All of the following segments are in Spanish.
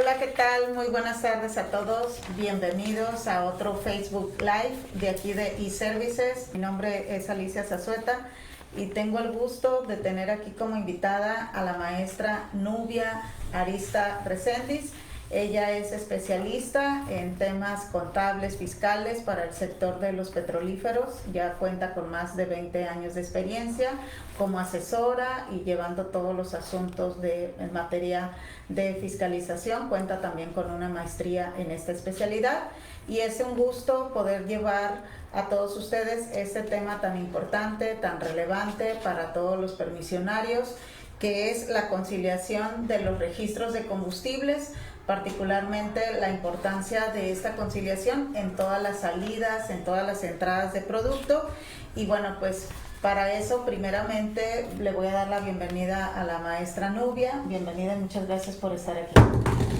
Hola, ¿qué tal? Muy buenas tardes a todos. Bienvenidos a otro Facebook Live de aquí de eServices. Mi nombre es Alicia Zazueta y tengo el gusto de tener aquí como invitada a la maestra Nubia Arista Reséndiz. Ella es especialista en temas contables, fiscales para el sector de los petrolíferos. Ya cuenta con más de 20 años de experiencia como asesora y llevando todos los asuntos en materia de fiscalización. Cuenta también con una maestría en esta especialidad y es un gusto poder llevar a todos ustedes este tema tan importante, tan relevante para todos los permisionarios, que es la conciliación de los registros de combustibles, particularmente la importancia de esta conciliación en todas las salidas, en todas las entradas de producto. Y bueno, pues para eso primeramente le voy a dar la bienvenida a la maestra Nubia. Bienvenida y muchas gracias por estar aquí.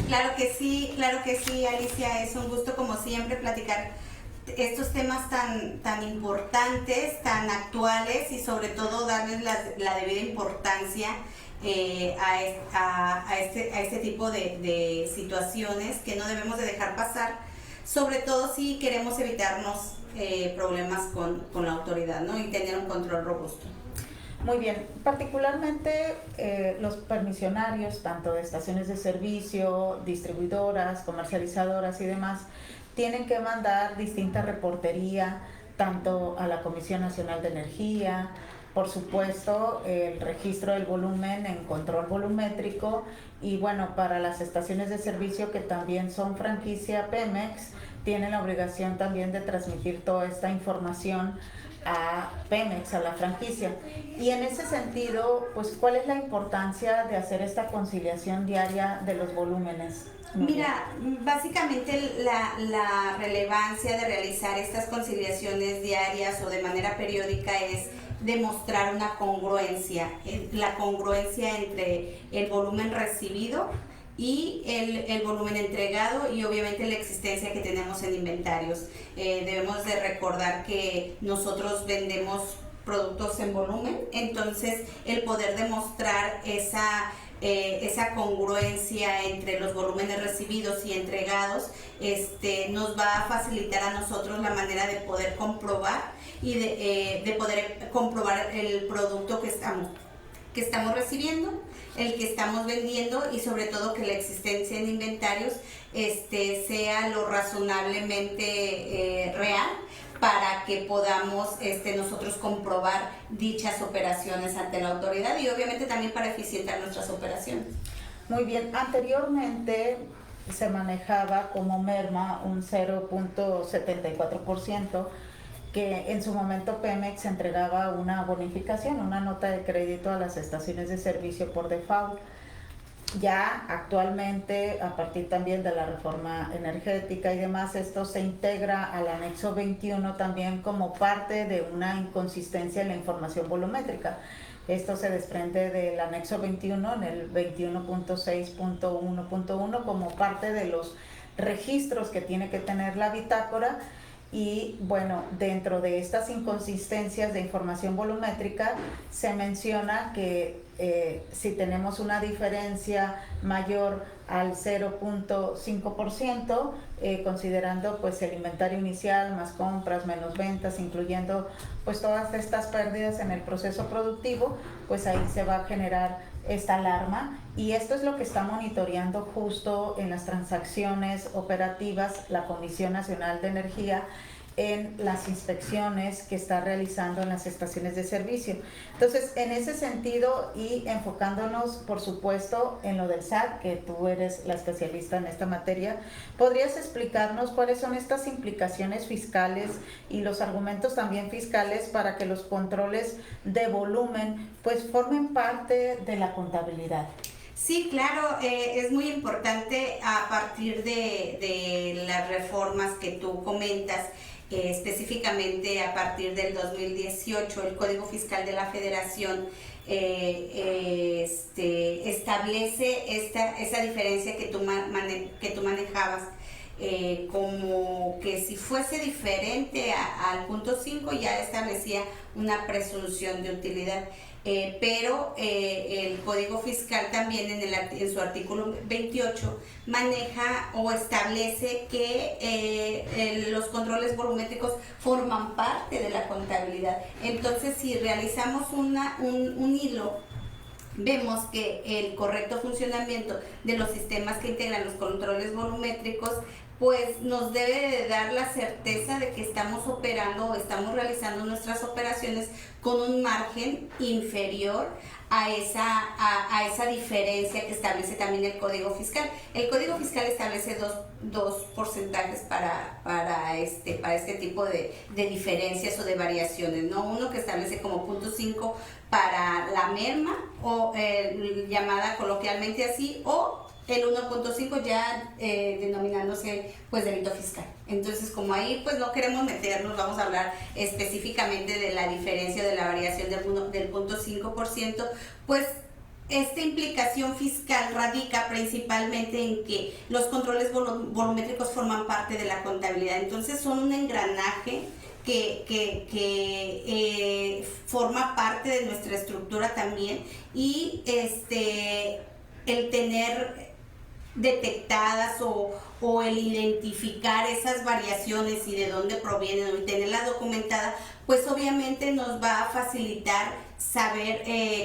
Claro que sí, Alicia, es un gusto como siempre platicar estos temas tan importantes, tan actuales y sobre todo darles la debida importancia a este tipo de situaciones que no debemos de dejar pasar, sobre todo si queremos evitarnos problemas con la autoridad, ¿no? Y tener un control robusto. Muy bien, particularmente los permisionarios, tanto de estaciones de servicio, distribuidoras, comercializadoras y demás, tienen que mandar distinta reportería, tanto a la Comisión Nacional de Energía, por supuesto, el registro del volumen en control volumétrico y bueno, para las estaciones de servicio que también son franquicia Pemex, tienen la obligación también de transmitir toda esta información a Pemex, a la franquicia. Y en ese sentido, pues, ¿cuál es la importancia de hacer esta conciliación diaria de los volúmenes? Mira, básicamente la relevancia de realizar estas conciliaciones diarias o de manera periódica es demostrar una congruencia, la congruencia entre el volumen recibido y el volumen entregado y obviamente la existencia que tenemos en inventarios. Debemos de recordar que nosotros vendemos productos en volumen, entonces el poder demostrar esa congruencia entre los volúmenes recibidos y entregados nos va a facilitar a nosotros la manera de poder comprobar y de poder comprobar el producto que estamos recibiendo, el que estamos vendiendo y sobre todo que la existencia en inventarios sea lo razonablemente real para que podamos nosotros comprobar dichas operaciones ante la autoridad y obviamente también para eficientar nuestras operaciones. Muy bien, anteriormente se manejaba como merma un 0.74%, que en su momento Pemex entregaba una bonificación, una nota de crédito a las estaciones de servicio por default. Ya actualmente, a partir también de la reforma energética y demás, esto se integra al anexo 21 también como parte de una inconsistencia en la información volumétrica. Esto se desprende del anexo 21 en el 21.6.1.1 como parte de los registros que tiene que tener la bitácora. Y bueno, dentro de estas inconsistencias de información volumétrica se menciona que si tenemos una diferencia mayor al 0.5%, considerando pues el inventario inicial más compras menos ventas, incluyendo pues todas estas pérdidas en el proceso productivo, pues ahí se va a generar esta alarma y esto es lo que está monitoreando justo en las transacciones operativas la Comisión Nacional de Energía en las inspecciones que está realizando en las estaciones de servicio. Entonces, en ese sentido y enfocándonos, por supuesto, en lo del SAT, que tú eres la especialista en esta materia, ¿podrías explicarnos cuáles son estas implicaciones fiscales y los argumentos también fiscales para que los controles de volumen pues formen parte de la contabilidad? Sí, claro, es muy importante a partir de las reformas que tú comentas, específicamente a partir del 2018, el Código Fiscal de la Federación establece esa diferencia que tú manejabas, como que si fuese diferente al punto 5 ya establecía una presunción de utilidad. pero el Código Fiscal también en su artículo 28 maneja o establece que los controles volumétricos forman parte de la contabilidad. Entonces, si realizamos un hilo, vemos que el correcto funcionamiento de los sistemas que integran los controles volumétricos pues nos debe de dar la certeza de que estamos operando o estamos realizando nuestras operaciones con un margen inferior a esa diferencia que establece también el Código Fiscal. El Código Fiscal establece dos porcentajes para este tipo de diferencias o de variaciones, ¿no? Uno que establece como 0.5 para la merma, o llamada coloquialmente así, o el 1.5 ya denominándose pues delito fiscal. Entonces, como ahí pues no queremos meternos, vamos a hablar específicamente de la diferencia de la variación del 0.5%, pues esta implicación fiscal radica principalmente en que los controles volumétricos forman parte de la contabilidad. Entonces son un engranaje que forma parte de nuestra estructura también, y el tener detectadas o el identificar esas variaciones y de dónde provienen y tenerla documentada, pues obviamente nos va a facilitar saber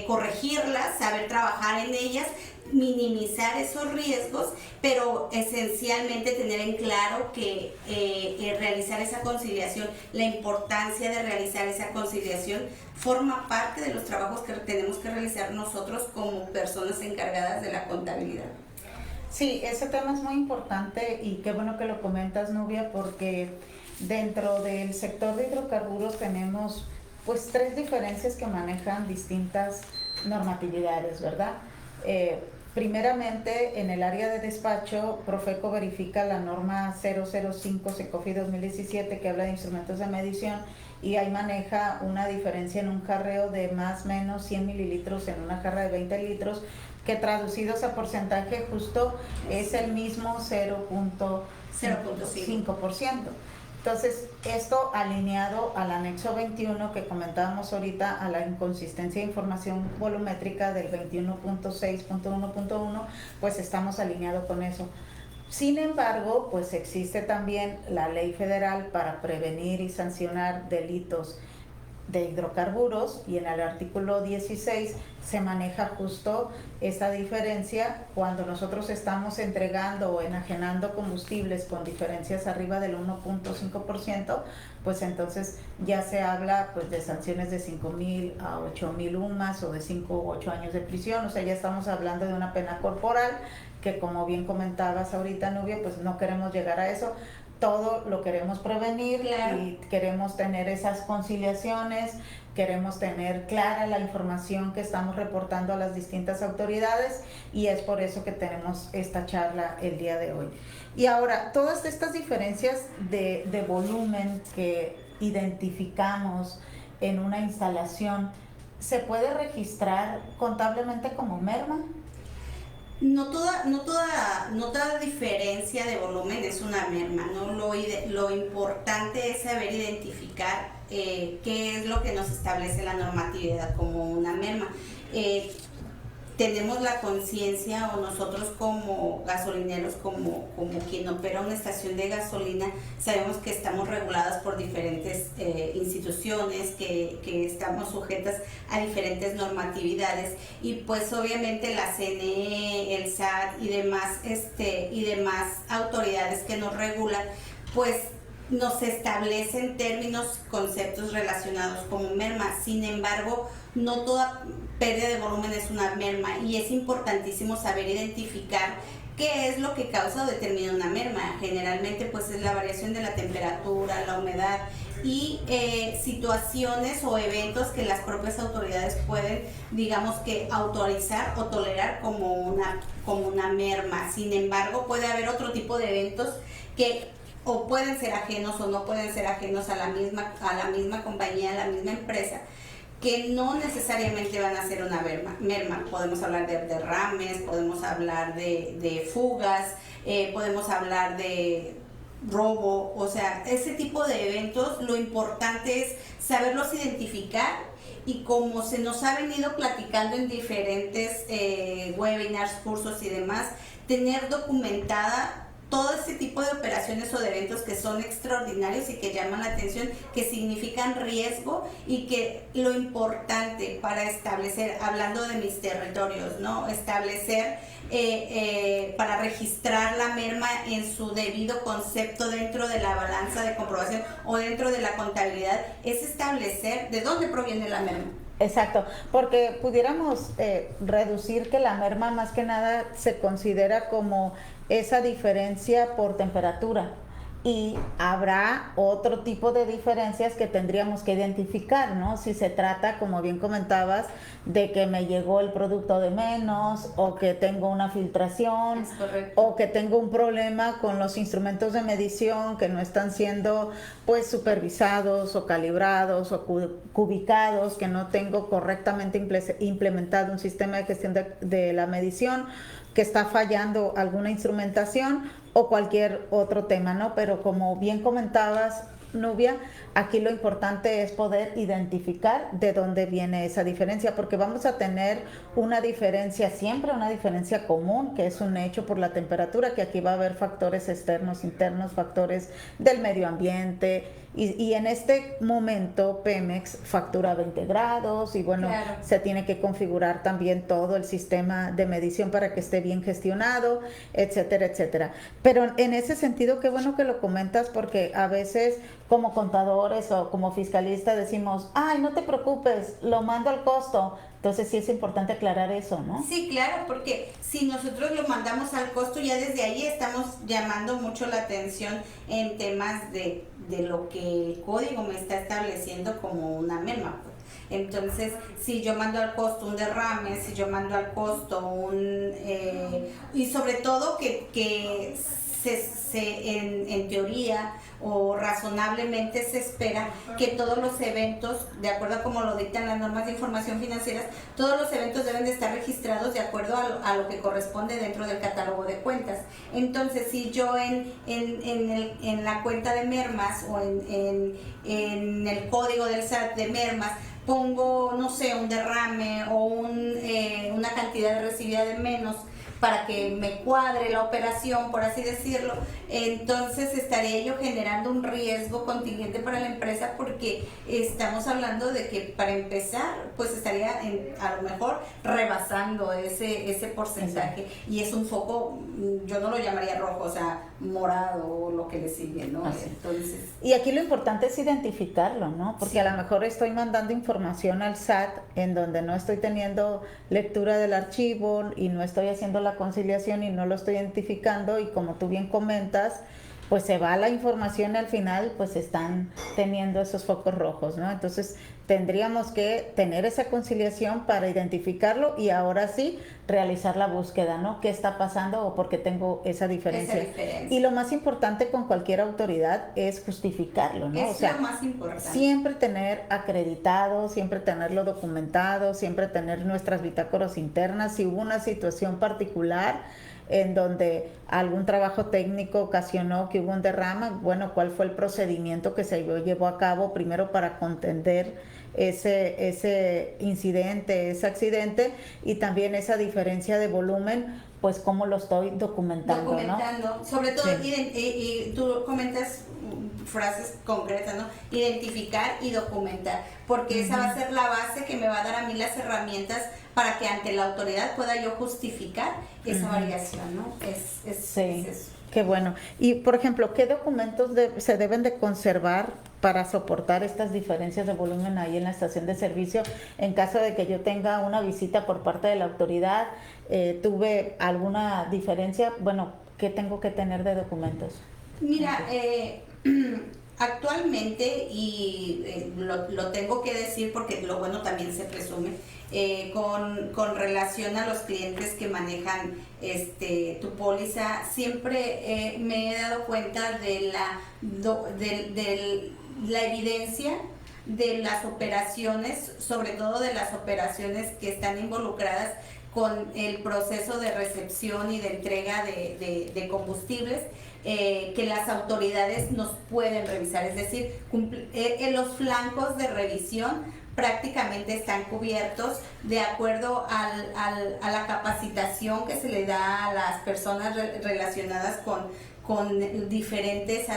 corregirlas, saber trabajar en ellas, minimizar esos riesgos, pero esencialmente tener en claro que realizar esa conciliación, la importancia de realizar esa conciliación forma parte de los trabajos que tenemos que realizar nosotros como personas encargadas de la contabilidad. Sí, ese tema es muy importante y qué bueno que lo comentas, Nubia, porque dentro del sector de hidrocarburos tenemos pues 3 diferencias que manejan distintas normatividades, ¿verdad? Primeramente, en el área de despacho, Profeco verifica la norma 005 Secofi 2017 que habla de instrumentos de medición, y ahí maneja una diferencia en un jarreo de más o menos 100 mililitros en una jarra de 20 litros, que traducidos a porcentaje justo es el mismo 0.5%. Entonces, esto alineado al anexo 21 que comentábamos ahorita, a la inconsistencia de información volumétrica del 21.6.1.1, pues estamos alineados con eso. Sin embargo, pues existe también la ley federal para prevenir y sancionar delitos de hidrocarburos, y en el artículo 16 se maneja justo esa diferencia cuando nosotros estamos entregando o enajenando combustibles con diferencias arriba del 1.5%, pues entonces ya se habla pues de sanciones de 5,000 a 8,000 UMAS o de 5 u 8 años de prisión. O sea, ya estamos hablando de una pena corporal que, como bien comentabas ahorita, Nubia, pues no queremos llegar a eso. Todo lo queremos prevenir, claro, y queremos tener esas conciliaciones, queremos tener clara la información que estamos reportando a las distintas autoridades, y es por eso que tenemos esta charla el día de hoy. Y ahora, todas estas diferencias de volumen que identificamos en una instalación, ¿se puede registrar contablemente como merma? No toda diferencia de volumen es una merma, ¿no? Lo importante es saber identificar qué es lo que nos establece la normatividad como una merma. Tenemos la conciencia, o nosotros como gasolineros, como quien opera una estación de gasolina, sabemos que estamos reguladas por diferentes instituciones, que estamos sujetas a diferentes normatividades, y pues obviamente la CNE, el SAT y demás autoridades que nos regulan, pues nos establecen términos, conceptos relacionados como merma. Sin embargo, no toda pérdida de volumen es una merma, y es importantísimo saber identificar qué es lo que causa o determina una merma. Generalmente pues es la variación de la temperatura, la humedad y situaciones o eventos que las propias autoridades pueden, digamos que, autorizar o tolerar como una merma. Sin embargo, puede haber otro tipo de eventos que o pueden ser ajenos o no pueden ser ajenos a la misma compañía, a la misma empresa, que no necesariamente van a ser una merma. Podemos hablar de derrames, podemos hablar de fugas, podemos hablar de robo, o sea, ese tipo de eventos, lo importante es saberlos identificar y como se nos ha venido platicando en diferentes webinars, cursos y demás, tener documentada todo este tipo de operaciones o de eventos que son extraordinarios y que llaman la atención, que significan riesgo y que lo importante para establecer, hablando de mis territorios, ¿no? Establecer para registrar la merma en su debido concepto dentro de la balanza de comprobación o dentro de la contabilidad, es establecer de dónde proviene la merma. Exacto, porque pudiéramos reducir que la merma más que nada se considera como esa diferencia por temperatura y habrá otro tipo de diferencias que tendríamos que identificar, ¿no? Si se trata, como bien comentabas, de que me llegó el producto de menos o que tengo una filtración o que tengo un problema con los instrumentos de medición que no están siendo pues supervisados o calibrados o cubicados, que no tengo correctamente implementado un sistema de gestión de la medición, que está fallando alguna instrumentación o cualquier otro tema, ¿no? Pero como bien comentabas, Nubia, aquí lo importante es poder identificar de dónde viene esa diferencia, porque vamos a tener una diferencia siempre, una diferencia común, que es un hecho por la temperatura, que aquí va a haber factores externos, internos, factores del medio ambiente, y en este momento Pemex factura 20 grados y bueno, claro, se tiene que configurar también todo el sistema de medición para que esté bien gestionado, etcétera, etcétera. Pero en ese sentido, qué bueno que lo comentas, porque a veces como contadores o como fiscalistas decimos, ay, no te preocupes, lo mando al costo. Entonces sí es importante aclarar eso, ¿no? Sí, claro, porque si nosotros lo mandamos al costo, ya desde ahí estamos llamando mucho la atención en temas de lo que el código me está estableciendo como una merma. Entonces, si yo mando al costo un derrame, si yo mando al costo y sobre todo que en teoría o razonablemente se espera que todos los eventos, de acuerdo a como lo dictan las normas de información financiera, todos los eventos deben de estar registrados de acuerdo a lo que corresponde dentro del catálogo de cuentas. Entonces, si yo en la cuenta de mermas o en el código del SAT de mermas pongo, no sé, un derrame o una cantidad recibida de menos, para que me cuadre la operación, por así decirlo, entonces estaría yo generando un riesgo contingente para la empresa, porque estamos hablando de que para empezar, pues estaría a lo mejor rebasando ese porcentaje, y es un foco, yo no lo llamaría rojo, o sea, morado o lo que le sigue, ¿no? Entonces, y aquí lo importante es identificarlo, ¿no? Porque sí, a lo mejor estoy mandando información al SAT en donde no estoy teniendo lectura del archivo y no estoy haciendo la conciliación y no lo estoy identificando, y como tú bien comentas, pues se va la información y al final pues están teniendo esos focos rojos, ¿no? Entonces tendríamos que tener esa conciliación para identificarlo y ahora sí realizar la búsqueda, ¿no? ¿Qué está pasando o por qué tengo esa diferencia? Y lo más importante con cualquier autoridad es justificarlo, ¿no? Es lo más importante. Siempre tener acreditado, siempre tenerlo documentado, siempre tener nuestras bitácoras internas. Si hubo una situación particular en donde algún trabajo técnico ocasionó que hubo un derrame, bueno, ¿cuál fue el procedimiento que se llevó a cabo primero para contender ese incidente, ese accidente, y también esa diferencia de volumen, pues cómo lo estoy documentando, ¿no? Sobre todo, sí. Y tú comentas frases concretas, ¿no? Identificar y documentar, porque esa va a ser la base que me va a dar a mí las herramientas para que ante la autoridad pueda yo justificar esa variación, ¿no? Sí, es eso. Qué bueno. Y, por ejemplo, ¿qué documentos se deben de conservar para soportar estas diferencias de volumen ahí en la estación de servicio en caso de que yo tenga una visita por parte de la autoridad? ¿Tuve alguna diferencia? Bueno, ¿qué tengo que tener de documentos? Mira, actualmente, y lo tengo que decir porque lo bueno también se presume, con relación a los clientes que manejan tu póliza, siempre me he dado cuenta de la evidencia de las operaciones, sobre todo de las operaciones que están involucradas con el proceso de recepción y de entrega de combustibles, que las autoridades nos pueden revisar, es decir, los flancos de revisión prácticamente están cubiertos de acuerdo a la capacitación que se le da a las personas relacionadas con diferentes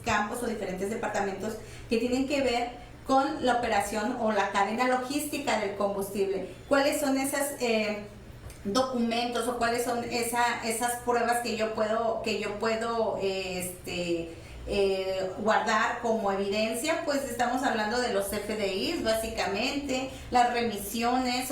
campos o diferentes departamentos que tienen que ver con la operación o la cadena logística del combustible. ¿Cuáles son esos documentos o cuáles son esas pruebas que yo puedo guardar como evidencia? Pues estamos hablando de los CFDIs, básicamente, las remisiones,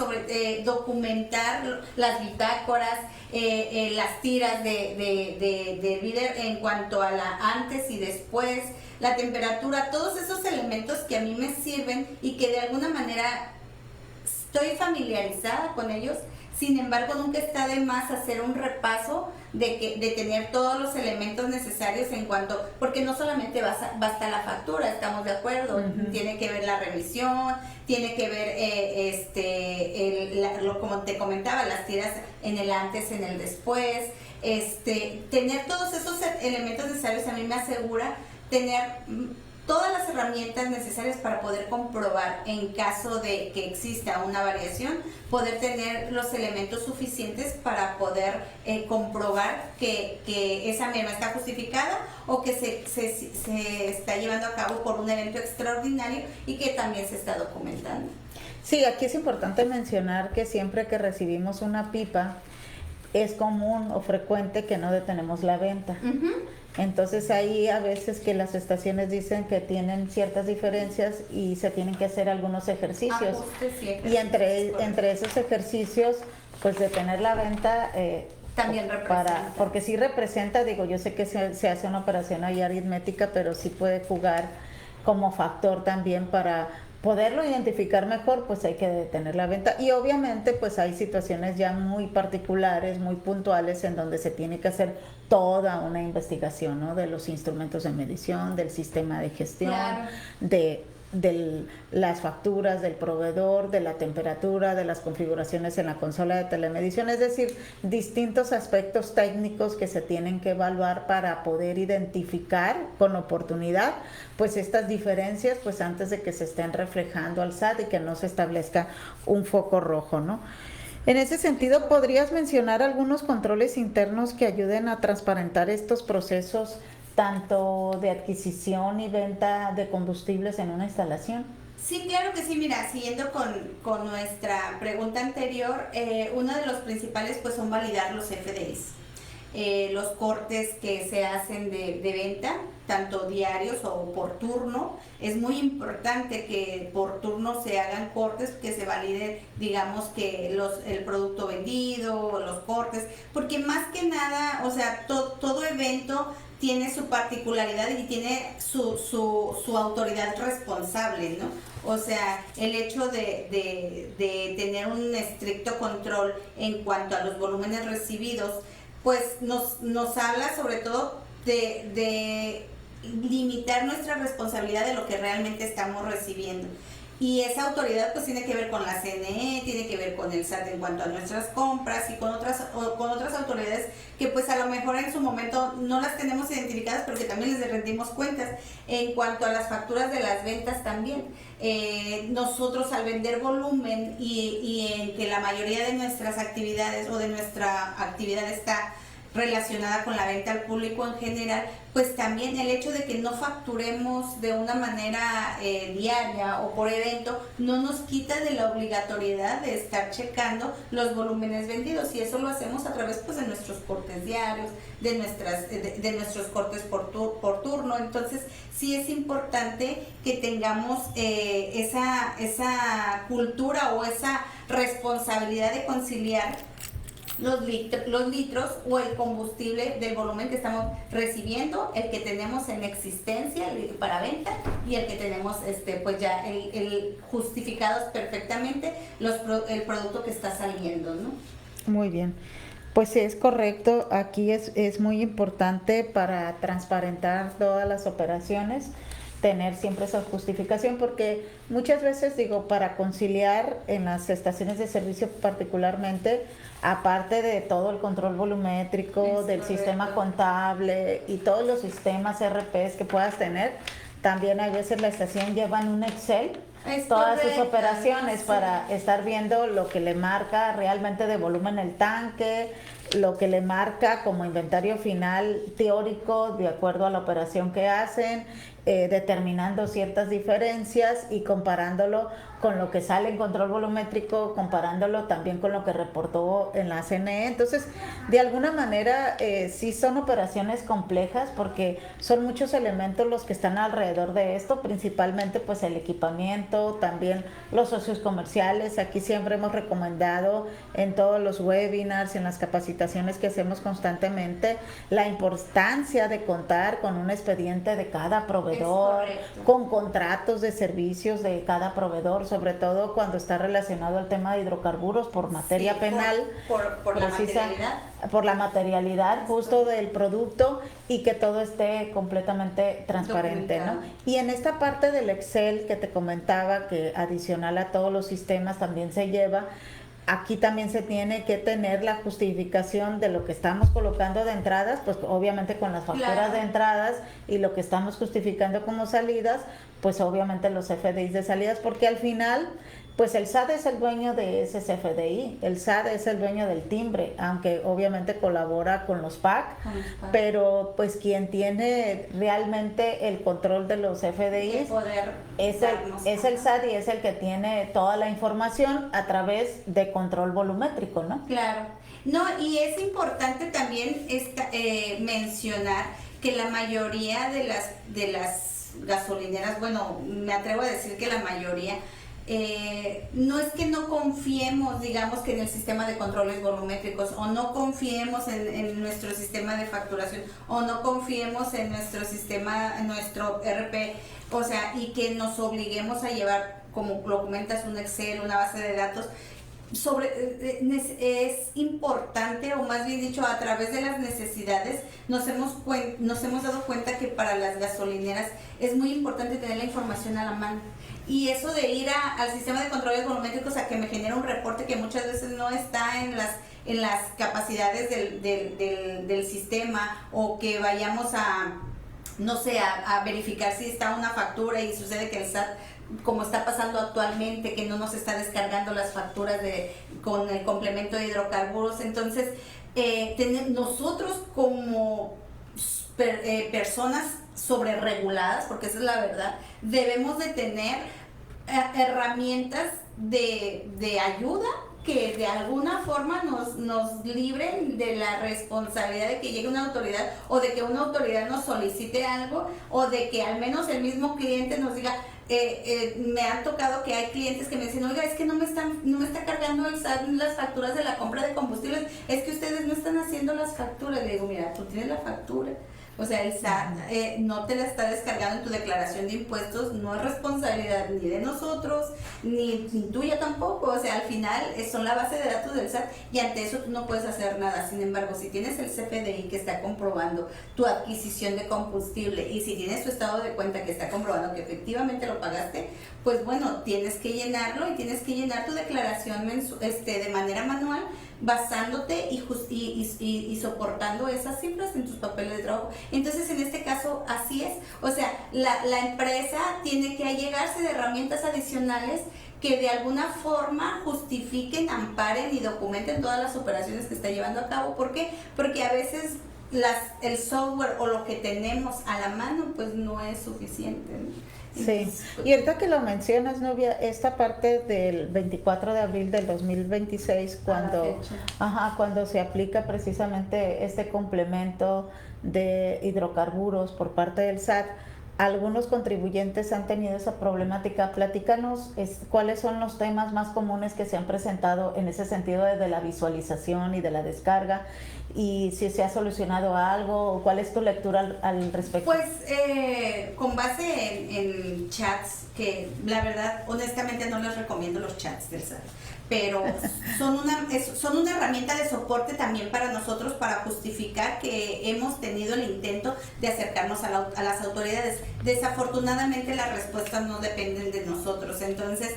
documentar las bitácoras, las tiras de bidder en cuanto a la antes y después, la temperatura, todos esos elementos que a mí me sirven y que de alguna manera estoy familiarizada con ellos. Sin embargo, nunca está de más hacer un repaso de tener todos los elementos necesarios porque no solamente basta la factura, estamos de acuerdo, tiene que ver la revisión, tiene que ver como te comentaba, las tiras en el antes, en el después, tener todos esos elementos necesarios a mí me asegura tener todas las herramientas necesarias para poder comprobar en caso de que exista una variación, poder tener los elementos suficientes para poder comprobar que esa merma está justificada o que se está llevando a cabo por un evento extraordinario y que también se está documentando. Sí, aquí es importante mencionar que siempre que recibimos una pipa es común o frecuente que no detenemos la venta. Entonces ahí a veces que las estaciones dicen que tienen ciertas diferencias y se tienen que hacer algunos ejercicios. Y entre esos ejercicios, pues detener la venta también representa. Porque sí representa, yo sé que se hace una operación ahí aritmética, pero sí puede jugar como factor también para poderlo identificar mejor, pues hay que detener la venta. Y obviamente pues hay situaciones ya muy particulares, muy puntuales, en donde se tiene que hacer toda una investigación, ¿no? De los instrumentos de medición, del sistema de gestión, claro, de las facturas del proveedor, de la temperatura, de las configuraciones en la consola de telemedición, es decir, distintos aspectos técnicos que se tienen que evaluar para poder identificar con oportunidad pues estas diferencias, pues antes de que se estén reflejando al SAT y que no se establezca un foco rojo, ¿no? En ese sentido, ¿podrías mencionar algunos controles internos que ayuden a transparentar estos procesos tanto de adquisición y venta de combustibles en una instalación? Sí, claro que sí. Mira, siguiendo con nuestra pregunta anterior, uno de los principales pues son validar los FDIs, los cortes que se hacen de venta, tanto diarios o por turno. Es muy importante que por turno se hagan cortes, que se valide, digamos, que el producto vendido, los cortes, porque más que nada, o sea, todo evento tiene su particularidad y tiene su autoridad responsable, ¿no? O sea, el hecho de tener un estricto control en cuanto a los volúmenes recibidos, pues nos habla sobre todo de limitar nuestra responsabilidad de lo que realmente estamos recibiendo. Y esa autoridad pues tiene que ver con la CNE, tiene que ver con el SAT en cuanto a nuestras compras y con otras autoridades que pues a lo mejor en su momento no las tenemos identificadas, pero que también les rendimos cuentas. En cuanto a las facturas de las ventas también, nosotros al vender volumen y en que la mayoría de nuestras actividades o de nuestra actividad está relacionada con la venta al público en general, pues también el hecho de que no facturemos de una manera diaria o por evento no nos quita de la obligatoriedad de estar checando los volúmenes vendidos, y eso lo hacemos a través pues de nuestros cortes diarios, de nuestros cortes por turno. Entonces sí es importante que tengamos esa cultura o esa responsabilidad de conciliar los litros o el combustible del volumen que estamos recibiendo, el que tenemos en existencia para venta y el que tenemos pues ya el justificados perfectamente el producto que está saliendo, ¿no? Muy bien. Pues es correcto, aquí es muy importante para transparentar todas las operaciones tener siempre esa justificación, porque muchas veces digo, para conciliar en las estaciones de servicio particularmente, aparte de todo el control volumétrico, del sistema contable y todos los sistemas RPs que puedas tener, también a veces la estación lleva en un Excel todas sus operaciones para estar viendo lo que le marca realmente de volumen el tanque, lo que le marca como inventario final teórico de acuerdo a la operación que hacen, determinando ciertas diferencias y comparándolo con lo que sale en control volumétrico, comparándolo también con lo que reportó en la CNE. Entonces, de alguna manera, sí son operaciones complejas porque son muchos elementos los que están alrededor de esto, principalmente pues el equipamiento, también los socios comerciales. Aquí siempre hemos recomendado en todos los webinars, en las capacitaciones que hacemos constantemente, la importancia de contar con un expediente de cada proveedor, con contratos de servicios de cada proveedor, sobre todo cuando está relacionado al tema de hidrocarburos por materia penal, por la materialidad. Por la materialidad justo del producto, y que todo esté completamente transparente, ¿no? Y en esta parte del Excel que te comentaba, que adicional a todos los sistemas también se lleva, aquí también se tiene que tener la justificación de lo que estamos colocando de entradas, pues obviamente con las facturas de entradas, y lo que estamos justificando como salidas, pues obviamente los CFDIs de salidas, porque al final pues el SAT es el dueño de ese CFDI, el SAT es el dueño del timbre, aunque obviamente colabora con los PAC, pero pues quien tiene realmente el control de los CFDIs es el SAT, y es el que tiene toda la información a través de control volumétrico, ¿no? Claro. No, y es importante también mencionar que la mayoría de las gasolineras, bueno, me atrevo a decir que la mayoría, no es que no confiemos, digamos, que en el sistema de controles volumétricos, o no confiemos en nuestro sistema de facturación, o no confiemos en nuestro sistema, en nuestro RP, o sea, y que nos obliguemos a llevar, como lo comentas, un Excel, una base de datos. Es importante, o más bien dicho, a través de las necesidades nos hemos dado cuenta que para las gasolineras es muy importante tener la información a la mano, y eso de ir al sistema de controles volumétricos a que me genere un reporte que muchas veces no está en las capacidades del sistema, o que vayamos a, no sé, a verificar si está una factura y sucede que el SAT, como está pasando actualmente, que no nos está descargando las facturas con el complemento de hidrocarburos. Entonces, nosotros como personas sobrereguladas, porque esa es la verdad, debemos de tener herramientas de ayuda que de alguna forma nos libren de la responsabilidad de que llegue una autoridad, o de que una autoridad nos solicite algo, o de que al menos el mismo cliente nos diga. Me han tocado que hay clientes que me dicen, oiga, es que no me está cargando el SAT las facturas de la compra de combustibles, es que ustedes no están haciendo las facturas. Le digo, mira, tú tienes la factura, o sea, el SAT no te la está descargando en tu declaración de impuestos, no es responsabilidad ni de nosotros, ni tuya tampoco, o sea, al final son la base de datos del SAT, y ante eso tú no puedes hacer nada. Sin embargo, si tienes el CFDI que está comprobando tu adquisición de combustible, y si tienes tu estado de cuenta que está comprobando que efectivamente lo pagaste, pues bueno, tienes que llenarlo, y tienes que llenar tu declaración de manera manual, basándote y soportando esas cifras en tus papeles de trabajo. Entonces, en este caso, así es. O sea, la empresa tiene que allegarse de herramientas adicionales que de alguna forma justifiquen, amparen y documenten todas las operaciones que está llevando a cabo. ¿Por qué? Porque a veces el software o lo que tenemos a la mano pues no es suficiente, ¿no? Sí, y ahorita que lo mencionas, Nubia, esta parte del 24 de abril del 2026, cuando se aplica precisamente este complemento de hidrocarburos por parte del SAT, algunos contribuyentes han tenido esa problemática. Platícanos cuáles son los temas más comunes que se han presentado en ese sentido de la visualización y de la descarga, y si se ha solucionado algo, o cuál es tu lectura al respecto. Pues con base en chats, que la verdad, honestamente no les recomiendo los chats del SAT, pero son una herramienta de soporte también para nosotros, para justificar que hemos tenido el intento de acercarnos a las autoridades. Desafortunadamente las respuestas no dependen de nosotros, entonces,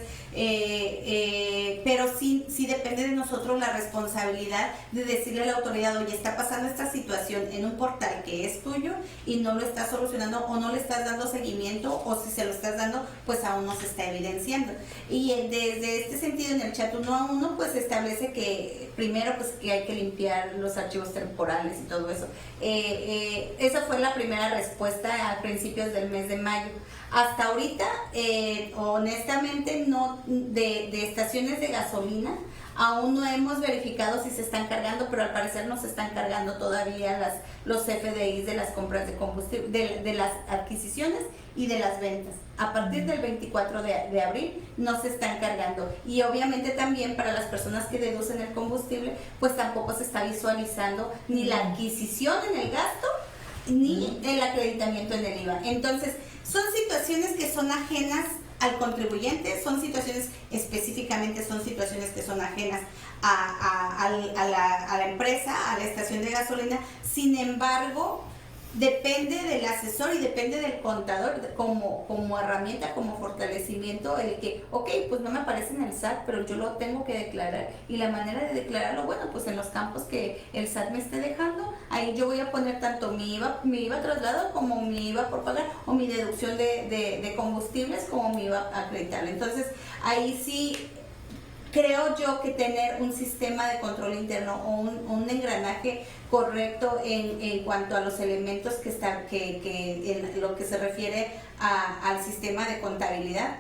pero sí depende de nosotros la responsabilidad de decirle a la autoridad, oye, está pasando esta situación en un portal que es tuyo y no lo estás solucionando o no le estás dando seguimiento, o si se lo estás dando, pues aún no se está evidenciando. Y desde este sentido, en el chat 1-a-1, pues se establece que primero pues que hay que limpiar los archivos temporales y todo eso. Esa fue la primera respuesta a principios del mes de mayo. Hasta ahorita, honestamente, no de estaciones de gasolina, aún no hemos verificado si se están cargando, pero al parecer no se están cargando todavía los FDIs de las compras de combustible, de las adquisiciones y de las ventas. A partir del 24 de abril no se están cargando. Y obviamente también para las personas que deducen el combustible, pues tampoco se está visualizando ni la adquisición en el gasto, ni el acreditamiento en el IVA. Entonces, son situaciones que son ajenas al contribuyente, son situaciones específicamente, son situaciones que son ajenas a la empresa, a la estación de gasolina. Sin embargo, depende del asesor y depende del contador como herramienta, como fortalecimiento, el que, ok, pues no me aparece en el SAT, pero yo lo tengo que declarar, y la manera de declararlo, bueno, pues en los campos que el SAT me esté dejando, ahí yo voy a poner tanto mi IVA traslado, como mi IVA por pagar, o mi deducción de combustibles, como mi IVA acreditable. Entonces, ahí sí creo yo que tener un sistema de control interno o un engranaje correcto en cuanto a los elementos que en lo que se refiere al sistema de contabilidad,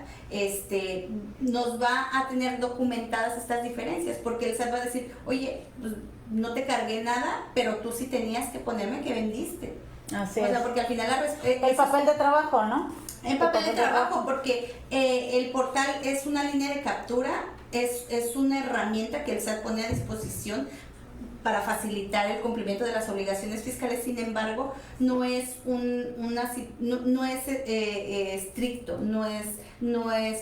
nos va a tener documentadas estas diferencias, porque el SAT va a decir, oye, pues, no te cargué nada, pero tú sí tenías que ponerme que vendiste. Así o sea, es. porque al final el papel de trabajo, ¿no? En papel de trabajo, porque el portal es una línea de captura, es una herramienta que el SAT pone a disposición para facilitar el cumplimiento de las obligaciones fiscales. Sin embargo, no es estricto, no es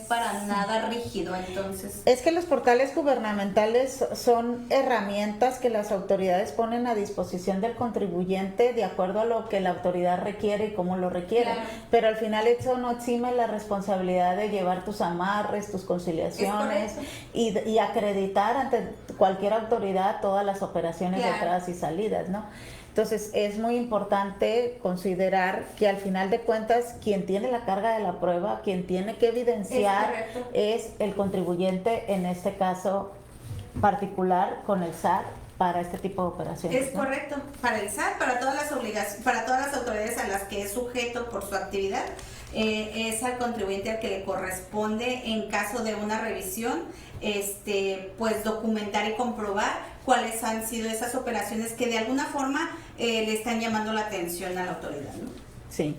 para nada rígido. Entonces, es que los portales gubernamentales son herramientas que las autoridades ponen a disposición del contribuyente de acuerdo a lo que la autoridad requiere y cómo lo requiere. Claro. Pero al final eso no exime la responsabilidad de llevar tus amarres, tus conciliaciones y acreditar ante cualquier autoridad todas las operaciones de entradas y salidas, ¿no? Entonces es muy importante considerar que al final de cuentas quien tiene la carga de la prueba, quien tiene que evidenciar es el contribuyente, en este caso particular con el SAT, para este tipo de operaciones. Es correcto, para el SAT, para todas las obligaciones, para todas las autoridades a las que es sujeto por su actividad, es al contribuyente al que le corresponde, en caso de una revisión, pues documentar y comprobar cuáles han sido esas operaciones que de alguna forma le están llamando la atención a la autoridad, ¿no? Sí.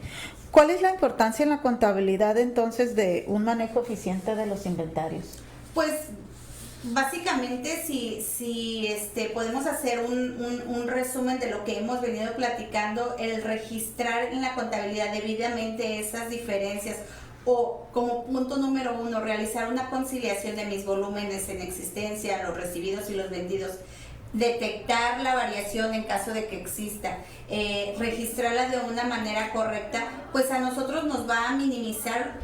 ¿Cuál es la importancia en la contabilidad entonces de un manejo eficiente de los inventarios? Pues básicamente si podemos hacer un resumen de lo que hemos venido platicando, el registrar en la contabilidad debidamente esas diferencias, o como punto número 1, realizar una conciliación de mis volúmenes en existencia, los recibidos y los vendidos, detectar la variación en caso de que exista, registrarla de una manera correcta, pues a nosotros nos va a minimizar,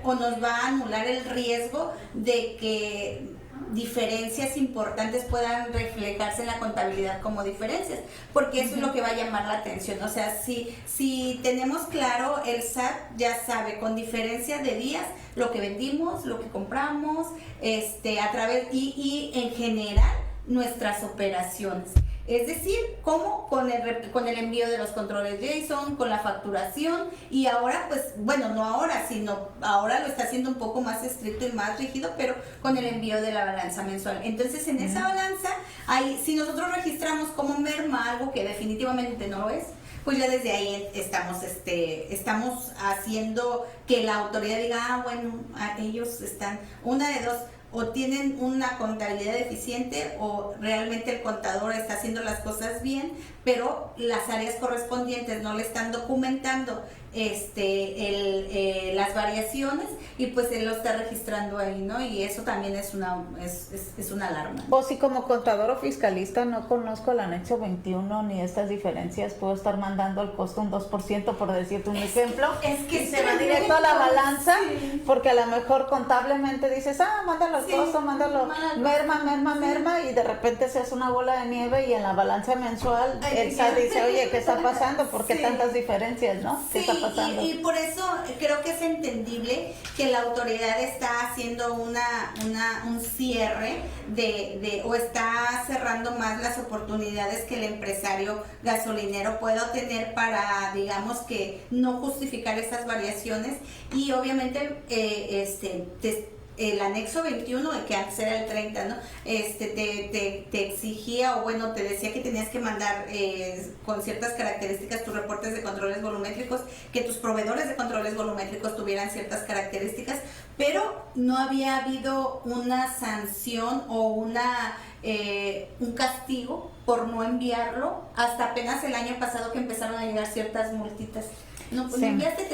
o nos va a anular el riesgo de que diferencias importantes puedan reflejarse en la contabilidad como diferencias, porque eso es lo que va a llamar la atención. O sea, si tenemos claro, el SAT ya sabe con diferencia de días lo que vendimos, lo que compramos, a través y en general nuestras operaciones. Es decir, cómo con el envío de los controles JSON, con la facturación, y ahora pues, bueno, no ahora, sino ahora lo está haciendo un poco más estricto y más rígido, pero con el envío de la balanza mensual. Entonces, en esa balanza, ahí, si nosotros registramos cómo merma algo que definitivamente no lo es, pues ya desde ahí estamos haciendo que la autoridad diga, bueno, ellos están, una de dos, o tienen una contabilidad eficiente o realmente el contador está haciendo las cosas bien, pero las áreas correspondientes no le están documentando las variaciones, y pues él lo está registrando ahí, ¿no? Y eso también es una alarma. O si como contador o fiscalista no conozco el anexo 21 ni estas diferencias, puedo estar mandando al costo un 2%, por decirte un ejemplo, es que y se va directo a la balanza, sí. Porque a lo mejor contablemente dices, mándalo al costo, mándalo, merma, y de repente se hace una bola de nieve y en la balanza mensual el SAT dice, oye, ¿qué está pasando? ¿Por qué tantas diferencias, no? ¿Qué está pasando? Y por eso creo que es entendible que la autoridad está haciendo un cierre o está cerrando más las oportunidades que el empresario gasolinero pueda tener para, digamos, que no justificar esas variaciones. Y obviamente el anexo 21, que antes era el 30, ¿no? Te exigía, o bueno, te decía que tenías que mandar con ciertas características tus reportes de controles volumétricos, que tus proveedores de controles volumétricos tuvieran ciertas características, pero no había habido una sanción o un castigo por no enviarlo hasta apenas el año pasado, que empezaron a llegar ciertas multitas. No, pues enviaste,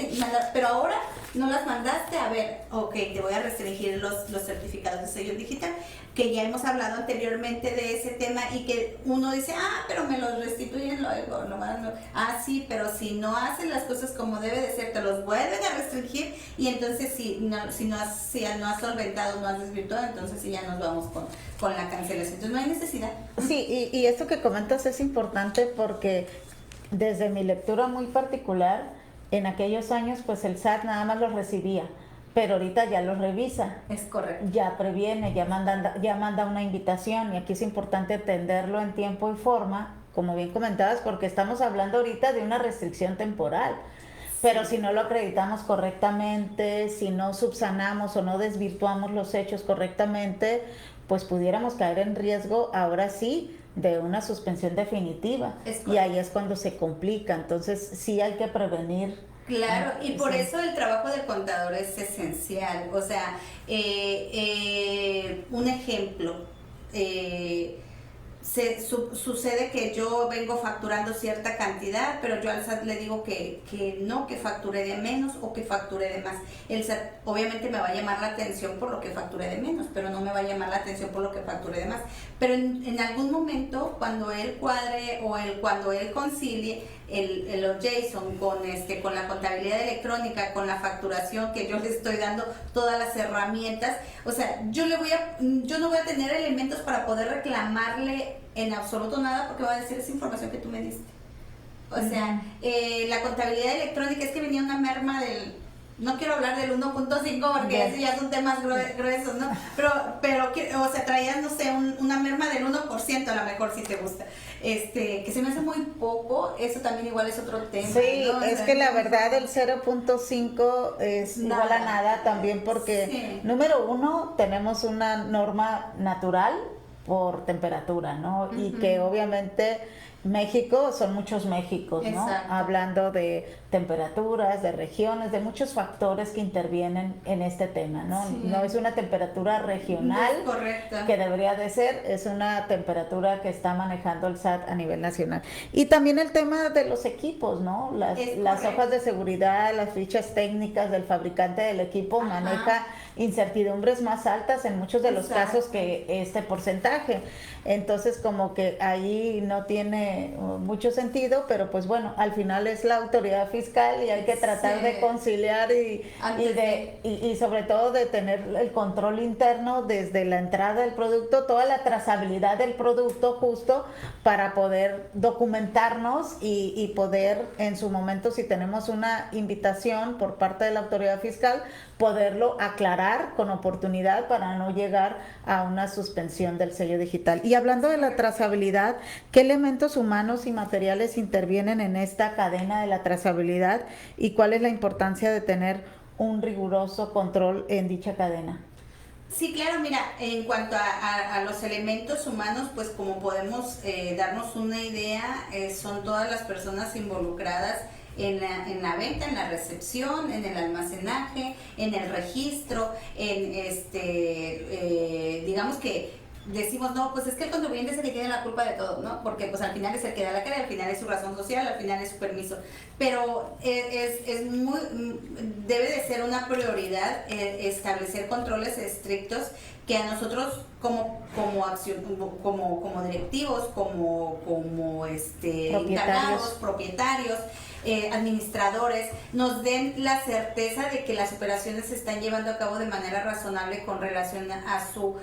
pero ahora no las mandaste. A ver, ok, te voy a restringir los certificados de sello digital, que ya hemos hablado anteriormente de ese tema, y que uno dice, pero me los restituyen luego, nomás no. Sí, pero si no hacen las cosas como debe de ser, te los vuelven a restringir, y entonces si no has solventado, no has desvirtuado, entonces sí ya nos vamos con la cancelación. Entonces no hay necesidad. Sí, y esto que comentas es importante porque desde mi lectura muy particular, en aquellos años pues el SAT nada más los recibía, pero ahorita ya los revisa. Es correcto. Ya previene, ya manda una invitación, y aquí es importante atenderlo en tiempo y forma, como bien comentabas, porque estamos hablando ahorita de una restricción temporal. Pero si no lo acreditamos correctamente, si no subsanamos o no desvirtuamos los hechos correctamente, pues pudiéramos caer en riesgo, ahora sí, de una suspensión definitiva. Y ahí es cuando se complica. Entonces sí hay que prevenir. Claro, y por eso el trabajo del contador es esencial. O sea, un ejemplo, sucede que yo vengo facturando cierta cantidad, pero yo al SAT le digo que facture de menos o que facture de más. El SAT obviamente me va a llamar la atención por lo que facture de menos, pero no me va a llamar la atención por lo que facture de más. Pero en algún momento, cuando él cuadre o cuando él concilie los JSON con la contabilidad electrónica, con la facturación, que yo le estoy dando todas las herramientas, o sea, yo no voy a tener elementos para poder reclamarle en absoluto nada, porque va a decir, esa información que tú me diste. O sea, la contabilidad electrónica, es que venía una merma no quiero hablar del 1.5 porque ese ya son temas gruesos, ¿no? Pero o sea, traías, no sé, una merma del 1%, a lo mejor, si te gusta. Que se me hace muy poco, eso también igual es otro tema. Sí, ¿no? Es que la verdad el 0.5 es igual a nada también, porque número uno, tenemos una norma natural por temperatura, ¿no? Y que obviamente México, son muchos Méxicos, ¿no? Exacto. Hablando de temperaturas, de regiones, de muchos factores que intervienen en este tema, ¿no? Sí. No es una temperatura regional, no es correcto, que debería de ser, es una temperatura que está manejando el SAT a nivel nacional. Y también el tema de los equipos, ¿no? Las hojas de seguridad, las fichas técnicas del fabricante del equipo maneja incertidumbres más altas en muchos de los casos que este porcentaje. Entonces, como que ahí no tiene mucho sentido, pero pues bueno, al final es la autoridad fiscal y hay que tratar de conciliar y sobre todo de tener el control interno desde la entrada del producto, toda la trazabilidad del producto, justo para poder documentarnos y poder en su momento, si tenemos una invitación por parte de la autoridad fiscal, poderlo aclarar con oportunidad para no llegar a una suspensión del sello digital. Y hablando de la trazabilidad, ¿qué elementos humanos y materiales intervienen en esta cadena de la trazabilidad y cuál es la importancia de tener un riguroso control en dicha cadena? Sí, claro, mira, en cuanto a los elementos humanos, pues como podemos darnos una idea, son todas las personas involucradas en la venta, en la recepción, en el almacenaje, en el registro, digamos que decimos, no, pues es que el contribuyente es el que tiene la culpa de todo, ¿no? Porque pues al final es el que da la cara, al final es su razón social, al final es su permiso. Pero debe de ser una prioridad establecer controles estrictos que a nosotros como directivos, como encargados, propietarios, administradores, nos den la certeza de que las operaciones se están llevando a cabo de manera razonable con relación a su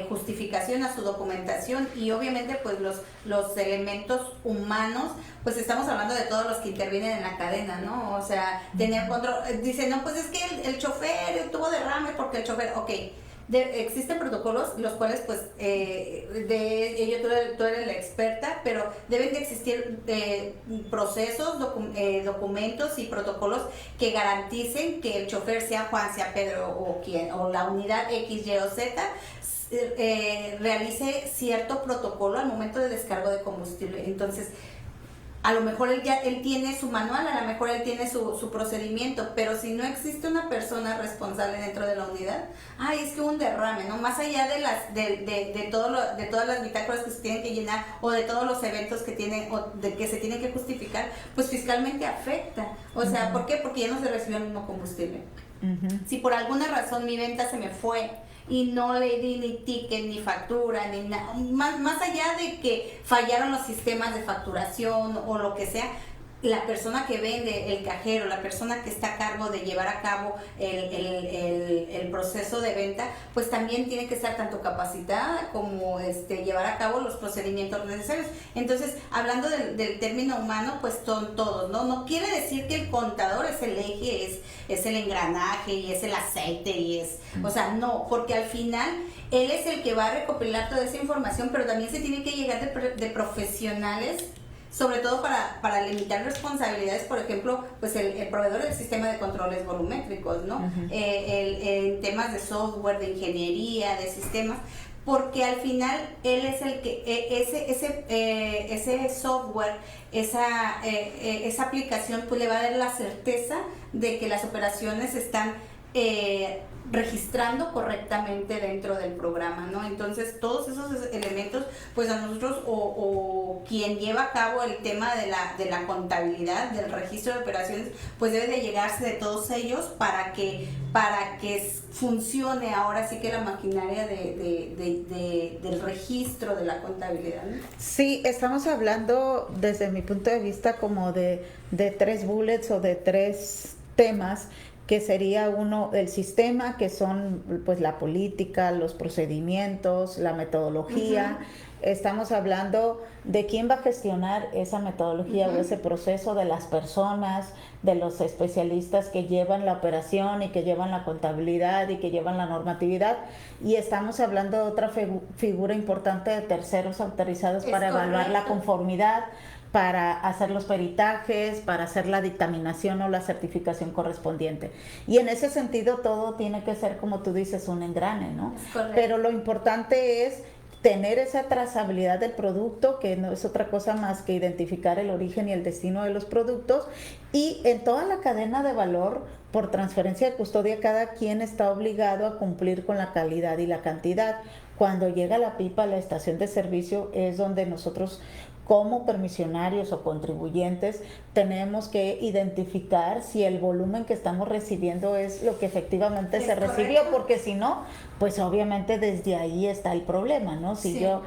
justificación, a su documentación, y obviamente pues los elementos humanos, pues estamos hablando de todos los que intervienen en la cadena, ¿no? O sea, tener control, dicen, no, pues es que el chofer tuvo derrame porque el chofer, ok. Existen protocolos los cuales pues de ello tú eres la experta, pero deben de existir procesos, documentos y protocolos que garanticen que el chofer, sea Juan, sea Pedro o la unidad X, Y o Z, realice cierto protocolo al momento de descargo de combustible. Entonces, a lo mejor él tiene su manual, a lo mejor él tiene su procedimiento, pero si no existe una persona responsable dentro de la unidad, es que un derrame, ¿no? Más allá de todas las bitácoras que se tienen que llenar o de todos los eventos que tienen o de que se tienen que justificar, pues fiscalmente afecta. O sea, ¿por qué? Porque ya no se recibió el mismo combustible. Si por alguna razón mi venta se me fue y no le di ni ticket, ni factura, ni nada, más allá de que fallaron los sistemas de facturación o lo que sea, la persona que vende, el cajero, la persona que está a cargo de llevar a cabo el proceso de venta, pues también tiene que estar tanto capacitada como llevar a cabo los procedimientos necesarios. Entonces, hablando del término humano, pues son todos, ¿no? No quiere decir que el contador es el eje, es el engranaje y es el aceite y o sea, no, porque al final él es el que va a recopilar toda esa información, pero también se tiene que llegar de profesionales, sobre todo para limitar responsabilidades, por ejemplo, pues el proveedor del sistema de controles volumétricos, ¿no? En temas de software, de ingeniería, de sistemas, porque al final él es el que ese software, esa aplicación, pues le va a dar la certeza de que las operaciones están registrando correctamente dentro del programa, ¿no? Entonces, todos esos elementos, pues a nosotros o quien lleva a cabo el tema de la contabilidad, del registro de operaciones, pues debe de llegarse de todos ellos para que funcione ahora sí que la maquinaria del registro de la contabilidad, ¿no? Sí, estamos hablando desde mi punto de vista como de 3 bullets o de 3 temas, que sería uno, el sistema, que son pues la política, los procedimientos, la metodología. Estamos hablando de quién va a gestionar esa metodología o ese proceso, de las personas, de los especialistas que llevan la operación y que llevan la contabilidad y que llevan la normatividad. Y estamos hablando de otra figura importante, de terceros autorizados para evaluar la conformidad, para hacer los peritajes, para hacer la dictaminación o la certificación correspondiente. Y en ese sentido todo tiene que ser, como tú dices, un engrane, ¿no? Pero lo importante es tener esa trazabilidad del producto, que no es otra cosa más que identificar el origen y el destino de los productos, y en toda la cadena de valor, por transferencia de custodia, cada quien está obligado a cumplir con la calidad y la cantidad. Cuando llega la pipa a la estación de servicio es donde nosotros, como permisionarios o contribuyentes, tenemos que identificar si el volumen que estamos recibiendo es lo que efectivamente se recibió, porque si no, pues obviamente desde ahí está el problema, ¿no? Si yo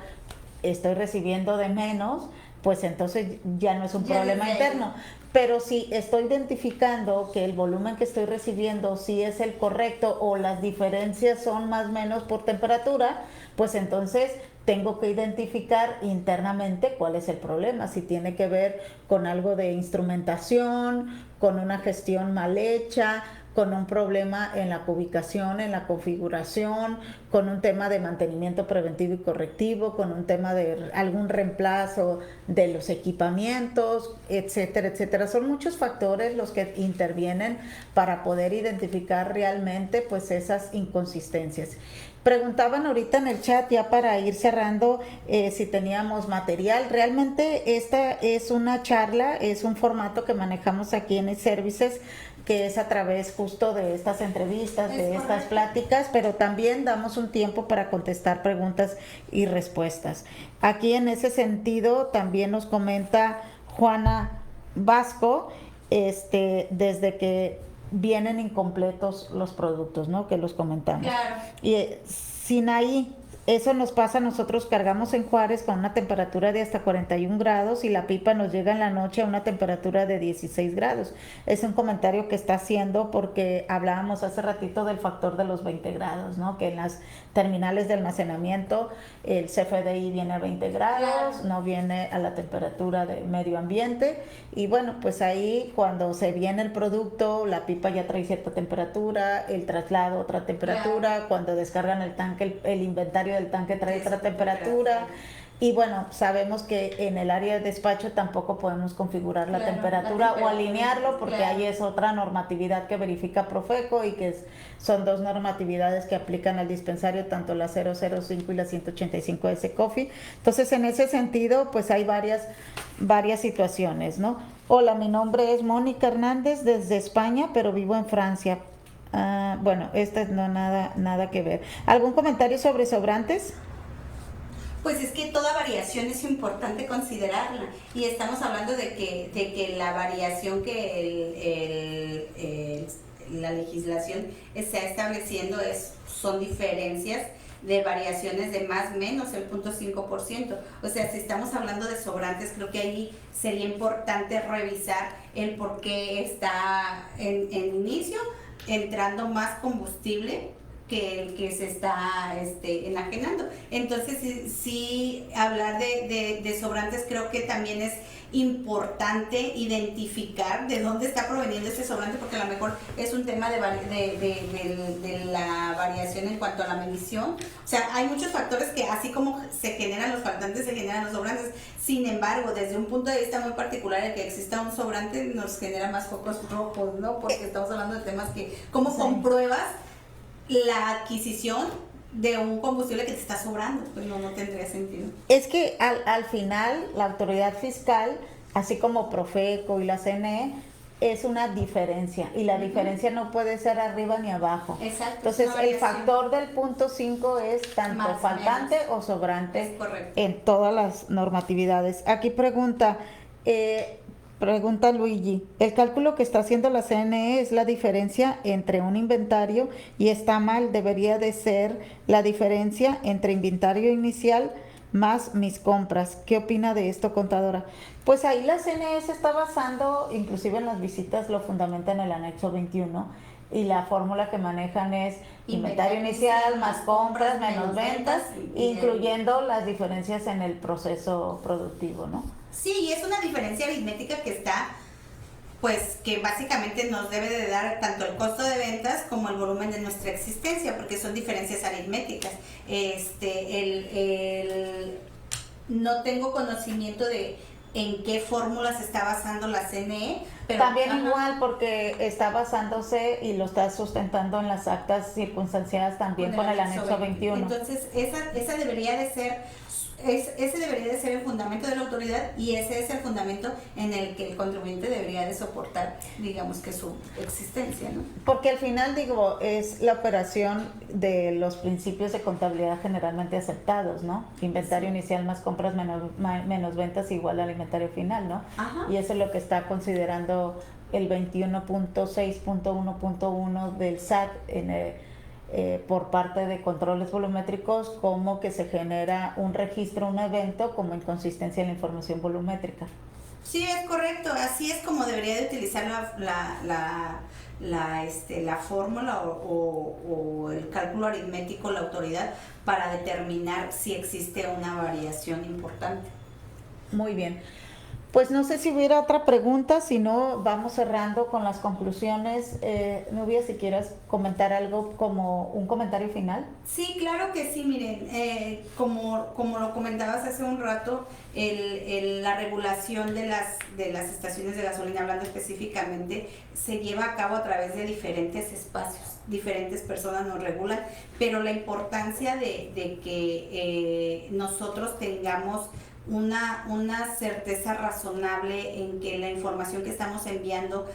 estoy recibiendo de menos, pues entonces ya no es un problema interno. Pero si estoy identificando que el volumen que estoy recibiendo sí es el correcto o las diferencias son más o menos por temperatura, pues entonces tengo que identificar internamente cuál es el problema, si tiene que ver con algo de instrumentación, con una gestión mal hecha, con un problema en la ubicación, en la configuración, con un tema de mantenimiento preventivo y correctivo, con un tema de algún reemplazo de los equipamientos, etcétera, etcétera. Son muchos factores los que intervienen para poder identificar realmente pues esas inconsistencias. Preguntaban ahorita en el chat, ya para ir cerrando, si teníamos material. Realmente esta es una charla, es un formato que manejamos aquí en eServices, que es a través justo de estas entrevistas, de estas pláticas, pero también damos un tiempo para contestar preguntas y respuestas. Aquí en ese sentido también nos comenta Juana Vasco, desde que vienen incompletos los productos, ¿no? Que los comentamos. Claro. Y Sinaí, eso nos pasa, nosotros cargamos en Juárez con una temperatura de hasta 41 grados y la pipa nos llega en la noche a una temperatura de 16 grados. Es un comentario que está haciendo porque hablábamos hace ratito del factor de los 20 grados, ¿no? Que en las terminales de almacenamiento el CFDI viene a 20 grados, no viene a la temperatura de medio ambiente, y bueno, pues ahí cuando se viene el producto, la pipa ya trae cierta temperatura, el traslado otra temperatura, cuando descargan el tanque, el inventario del tanque trae otra temperatura. Y bueno, sabemos que en el área de despacho tampoco podemos configurar la temperatura o alinearlo, porque ahí es otra normatividad que verifica Profeco, y que son dos normatividades que aplican al dispensario, tanto la 005 y la 185 de SECOFI. Entonces, en ese sentido, pues hay varias situaciones, ¿no? Hola, mi nombre es Mónica Hernández desde España, pero vivo en Francia. Bueno, no nada que ver. ¿Algún comentario sobre sobrantes? Pues es que toda variación es importante considerarla, y estamos hablando de que la variación que la legislación está estableciendo son diferencias de variaciones de más o menos el 0.5%. O sea, si estamos hablando de sobrantes, creo que ahí sería importante revisar el por qué está en inicio entrando más combustible que el que se está enajenando. Entonces, sí hablar de sobrantes, creo que también es importante identificar de dónde está proveniendo ese sobrante, porque a lo mejor es un tema de la variación en cuanto a la medición. O sea, hay muchos factores que, así como se generan los faltantes, se generan los sobrantes. Sin embargo, desde un punto de vista muy particular, el que exista un sobrante nos genera más focos rojos, ¿no? Porque estamos hablando de temas que, ¿cómo compruebas la adquisición de un combustible que te está sobrando? Pues no tendría sentido. Es que al final la autoridad fiscal, así como Profeco y la CNE, es una diferencia, y la diferencia no puede ser arriba ni abajo. Exacto. Entonces el factor del 0.5 es tanto más faltante o sobrante en todas las normatividades. Aquí pregunta Luigi, el cálculo que está haciendo la CNE es la diferencia entre un inventario, y está mal. Debería de ser la diferencia entre inventario inicial más mis compras. ¿Qué opina de esto, contadora? Pues ahí la CNE se está basando, inclusive en las visitas lo fundamenta en el anexo 21, y la fórmula que manejan es inventario inicial más compras menos ventas, incluyendo las diferencias en el proceso productivo, ¿no? Sí, y es una diferencia aritmética que está, pues, que básicamente nos debe de dar tanto el costo de ventas como el volumen de nuestra existencia, porque son diferencias aritméticas. No tengo conocimiento de en qué fórmula se está basando la CNE, pero también igual, porque está basándose y lo está sustentando en las actas circunstanciadas también con el anexo 21. Entonces, esa debería de ser ese debería de ser el fundamento de la autoridad, y ese es el fundamento en el que el contribuyente debería de soportar, digamos, que su existencia, ¿no? Porque al final, digo, es la operación de los principios de contabilidad generalmente aceptados, ¿no? Inventario inicial más compras menos ventas igual al inventario final, ¿no? Ajá. Y eso es lo que está considerando el 21.6.1.1 del SAT por parte de controles volumétricos, como que se genera un registro, un evento como inconsistencia en la información volumétrica. Sí, es correcto. Así es como debería de utilizar la fórmula o el cálculo aritmético la autoridad para determinar si existe una variación importante. Muy bien. Pues no sé si hubiera otra pregunta, si no vamos cerrando con las conclusiones. Nubia, si quieres comentar algo como un comentario final. Sí, claro que sí, miren, como lo comentabas hace un rato, la regulación de las estaciones de gasolina, hablando específicamente, se lleva a cabo a través de diferentes espacios, diferentes personas nos regulan, pero la importancia de que nosotros tengamos una certeza razonable en que la información que estamos enviando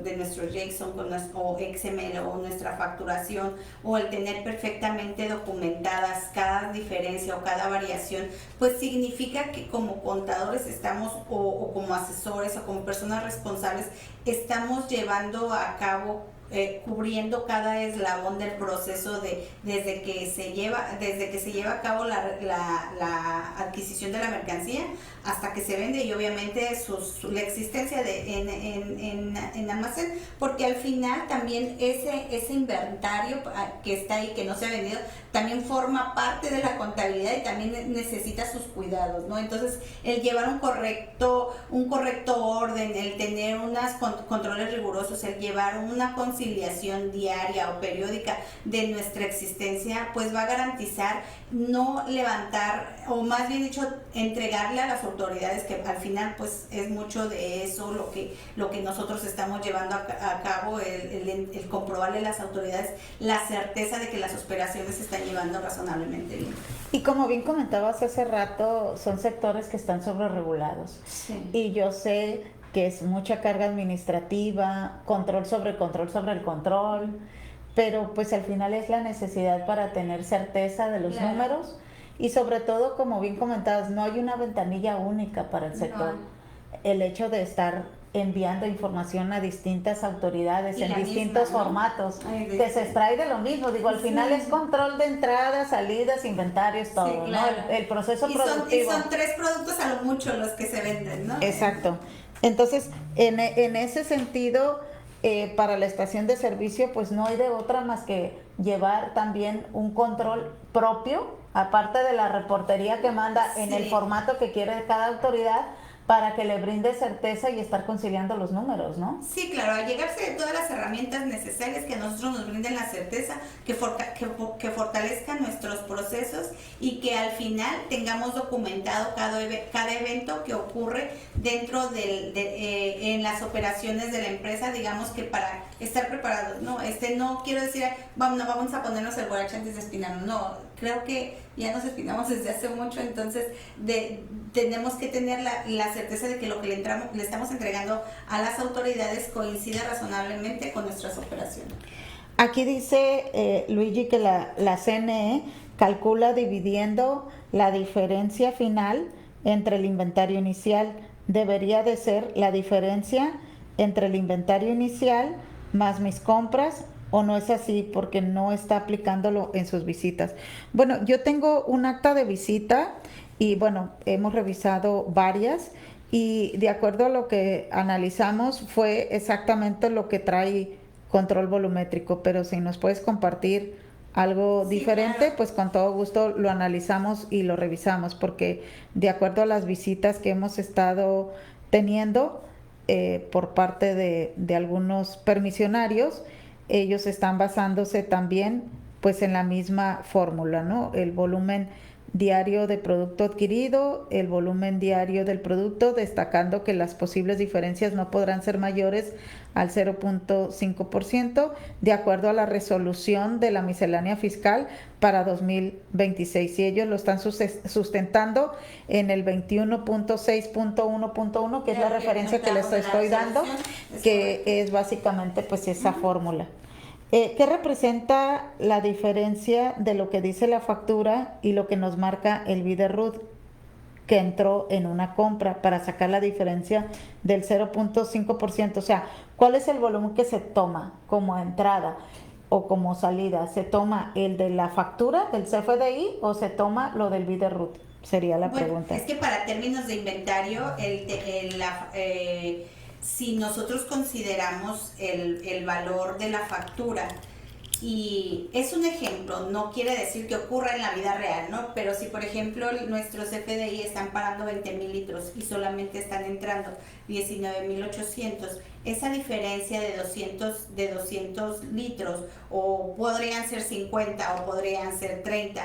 de nuestro JSON o XML o nuestra facturación, o el tener perfectamente documentadas cada diferencia o cada variación, pues significa que como contadores estamos o como asesores o como personas responsables estamos llevando a cabo, cubriendo cada eslabón del proceso desde que se lleva a cabo la adquisición de la mercancía hasta que se vende, y obviamente la existencia en almacén, porque al final también ese inventario que está ahí, que no se ha vendido, también forma parte de la contabilidad y también necesita sus cuidados, ¿no? Entonces, el llevar un correcto orden, el tener unos controles rigurosos, el llevar una conciliación diaria o periódica de nuestra existencia, pues va a garantizar no levantar, o más bien dicho, entregarle a las autoridades, que al final pues es mucho de eso lo que nosotros estamos llevando a cabo, el comprobarle a las autoridades la certeza de que las operaciones se están llevando razonablemente bien. Y como bien comentabas hace rato, son sectores que están sobreregulados. Sí. Y yo sé que es mucha carga administrativa, control sobre el control, pero pues al final es la necesidad para tener certeza de los Claro. números, y sobre todo, como bien comentabas, no hay una ventanilla única para el sector. No. El hecho de estar enviando información a distintas autoridades Y en la distintos misma, ¿no? formatos, Ay, que se extrae de lo mismo. Digo, al final es control de entradas, salidas, inventarios, todo, Sí, claro. ¿no? El proceso Y productivo. son 3 productos a lo mucho los que se venden, ¿no? Exacto. Entonces, en ese sentido, para la estación de servicio, pues no hay de otra más que llevar también un control propio, aparte de la reportería que manda en el Sí. formato que quiere cada autoridad, para que le brinde certeza y estar conciliando los números, ¿no? Sí, claro, al llegarse de todas las herramientas necesarias que a nosotros nos brinden la certeza, que fortalezcan nuestros procesos y que al final tengamos documentado cada evento que ocurre dentro en las operaciones de la empresa, digamos que para estar preparados, ¿no? No quiero decir, vamos a ponernos el guarache antes de espinarnos, no, creo que ya nos espinamos desde hace mucho, entonces tenemos que tener la certeza de que lo que le estamos entregando a las autoridades coincide razonablemente con nuestras operaciones. Aquí dice Luigi que la CNE calcula dividiendo la diferencia final entre el inventario inicial. Debería de ser la diferencia entre el inventario inicial más mis compras, o no es así porque no está aplicándolo en sus visitas. Bueno, yo tengo un acta de visita y bueno, hemos revisado varias, y de acuerdo a lo que analizamos fue exactamente lo que trae control volumétrico, pero si nos puedes compartir algo Sí, diferente, claro. pues con todo gusto lo analizamos y lo revisamos, porque de acuerdo a las visitas que hemos estado teniendo por parte de algunos permisionarios, ellos están basándose también pues en la misma fórmula, ¿no? El volumen diario de producto adquirido, el volumen diario del producto, destacando que las posibles diferencias no podrán ser mayores al 0.5%, de acuerdo a la resolución de la miscelánea fiscal para 2026. Y ellos lo están sustentando en el 21.6.1.1, que es la referencia que les estoy dando, que es básicamente pues esa fórmula. ¿Qué representa la diferencia de lo que dice la factura y lo que nos marca el Biderrut que entró en una compra, para sacar la diferencia del 0.5%? O sea, ¿cuál es el volumen que se toma como entrada o como salida? ¿Se toma el de la factura del CFDI o se toma lo del Biderrut? Sería la pregunta. Es que para términos de inventario, si nosotros consideramos el valor de la factura y es un ejemplo, no quiere decir que ocurra en la vida real, ¿no? Pero si, por ejemplo, nuestros FDI están parando 20,000 litros y solamente están entrando 19,800, esa diferencia de 200 litros, o podrían ser 50 o podrían ser 30,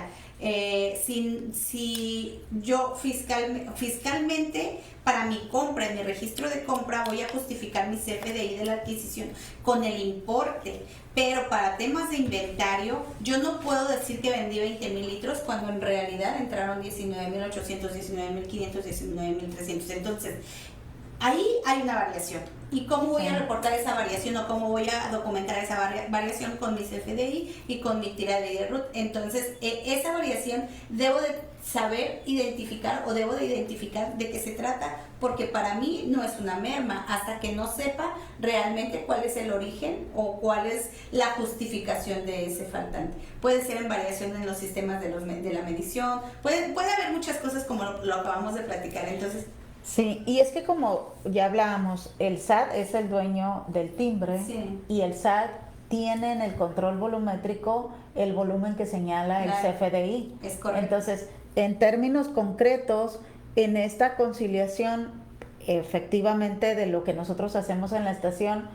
si yo fiscalmente para mi compra, en mi registro de compra, voy a justificar mi CFDI de la adquisición con el importe, pero para temas de inventario, yo no puedo decir que vendí 20,000 litros cuando en realidad entraron 19,800, 19,500, 19,300. Entonces, ahí hay una variación. ¿Y cómo voy a reportar esa variación o cómo voy a documentar esa variación con mi CFDI y con mi tira de RUT? Entonces, esa variación debo de saber identificar o debo de identificar de qué se trata, porque para mí no es una merma hasta que no sepa realmente cuál es el origen o cuál es la justificación de ese faltante. Puede ser en variación en los sistemas de la medición, puede haber muchas cosas como lo acabamos de platicar. Entonces, sí, y es que como ya hablábamos, el SAT es el dueño del timbre, sí, y el SAT tiene en el control volumétrico el volumen que señala el CFDI. Es correcto. Entonces, en términos concretos, en esta conciliación, efectivamente, de lo que nosotros hacemos en la estación,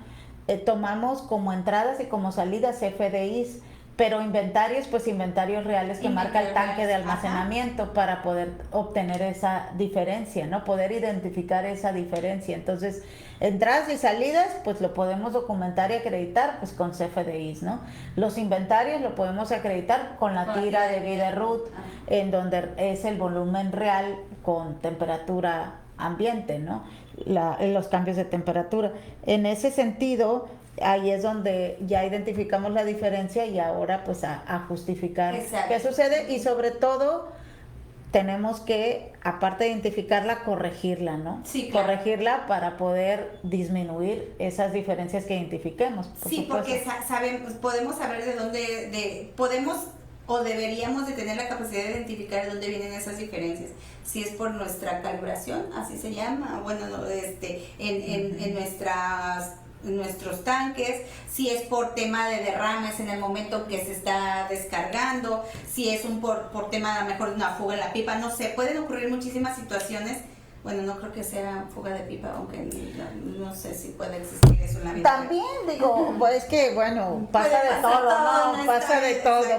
tomamos como entradas y como salidas CFDIs, pero inventarios, pues inventarios reales que marca el tanque de almacenamiento. Ajá. Para poder obtener esa diferencia, ¿no? Poder identificar esa diferencia. Entonces, entradas y salidas, pues lo podemos documentar y acreditar pues con CFDIs, ¿no? Los inventarios lo podemos acreditar con la tira de vida RUT, en donde es el volumen real con temperatura ambiente, ¿no? Los cambios de temperatura. En ese sentido, ahí es donde ya identificamos la diferencia y ahora pues a justificar. Exacto. Qué sucede, y sobre todo tenemos que, aparte de identificarla, corregirla, ¿no? Sí, claro. Corregirla para poder disminuir esas diferencias que identifiquemos. Sí, porque podemos saber de dónde, podemos o deberíamos de tener la capacidad de identificar de dónde vienen esas diferencias. Si es por nuestra calibración, así se llama, bueno, en nuestros tanques, si es por tema de derrames en el momento que se está descargando, si es por tema a lo mejor de una fuga en la pipa, no sé, pueden ocurrir muchísimas situaciones. Bueno, no creo que sea fuga de pipa, aunque no sé si puede existir eso en la vida. También digo, pues que bueno, pasa de todo, ¿no?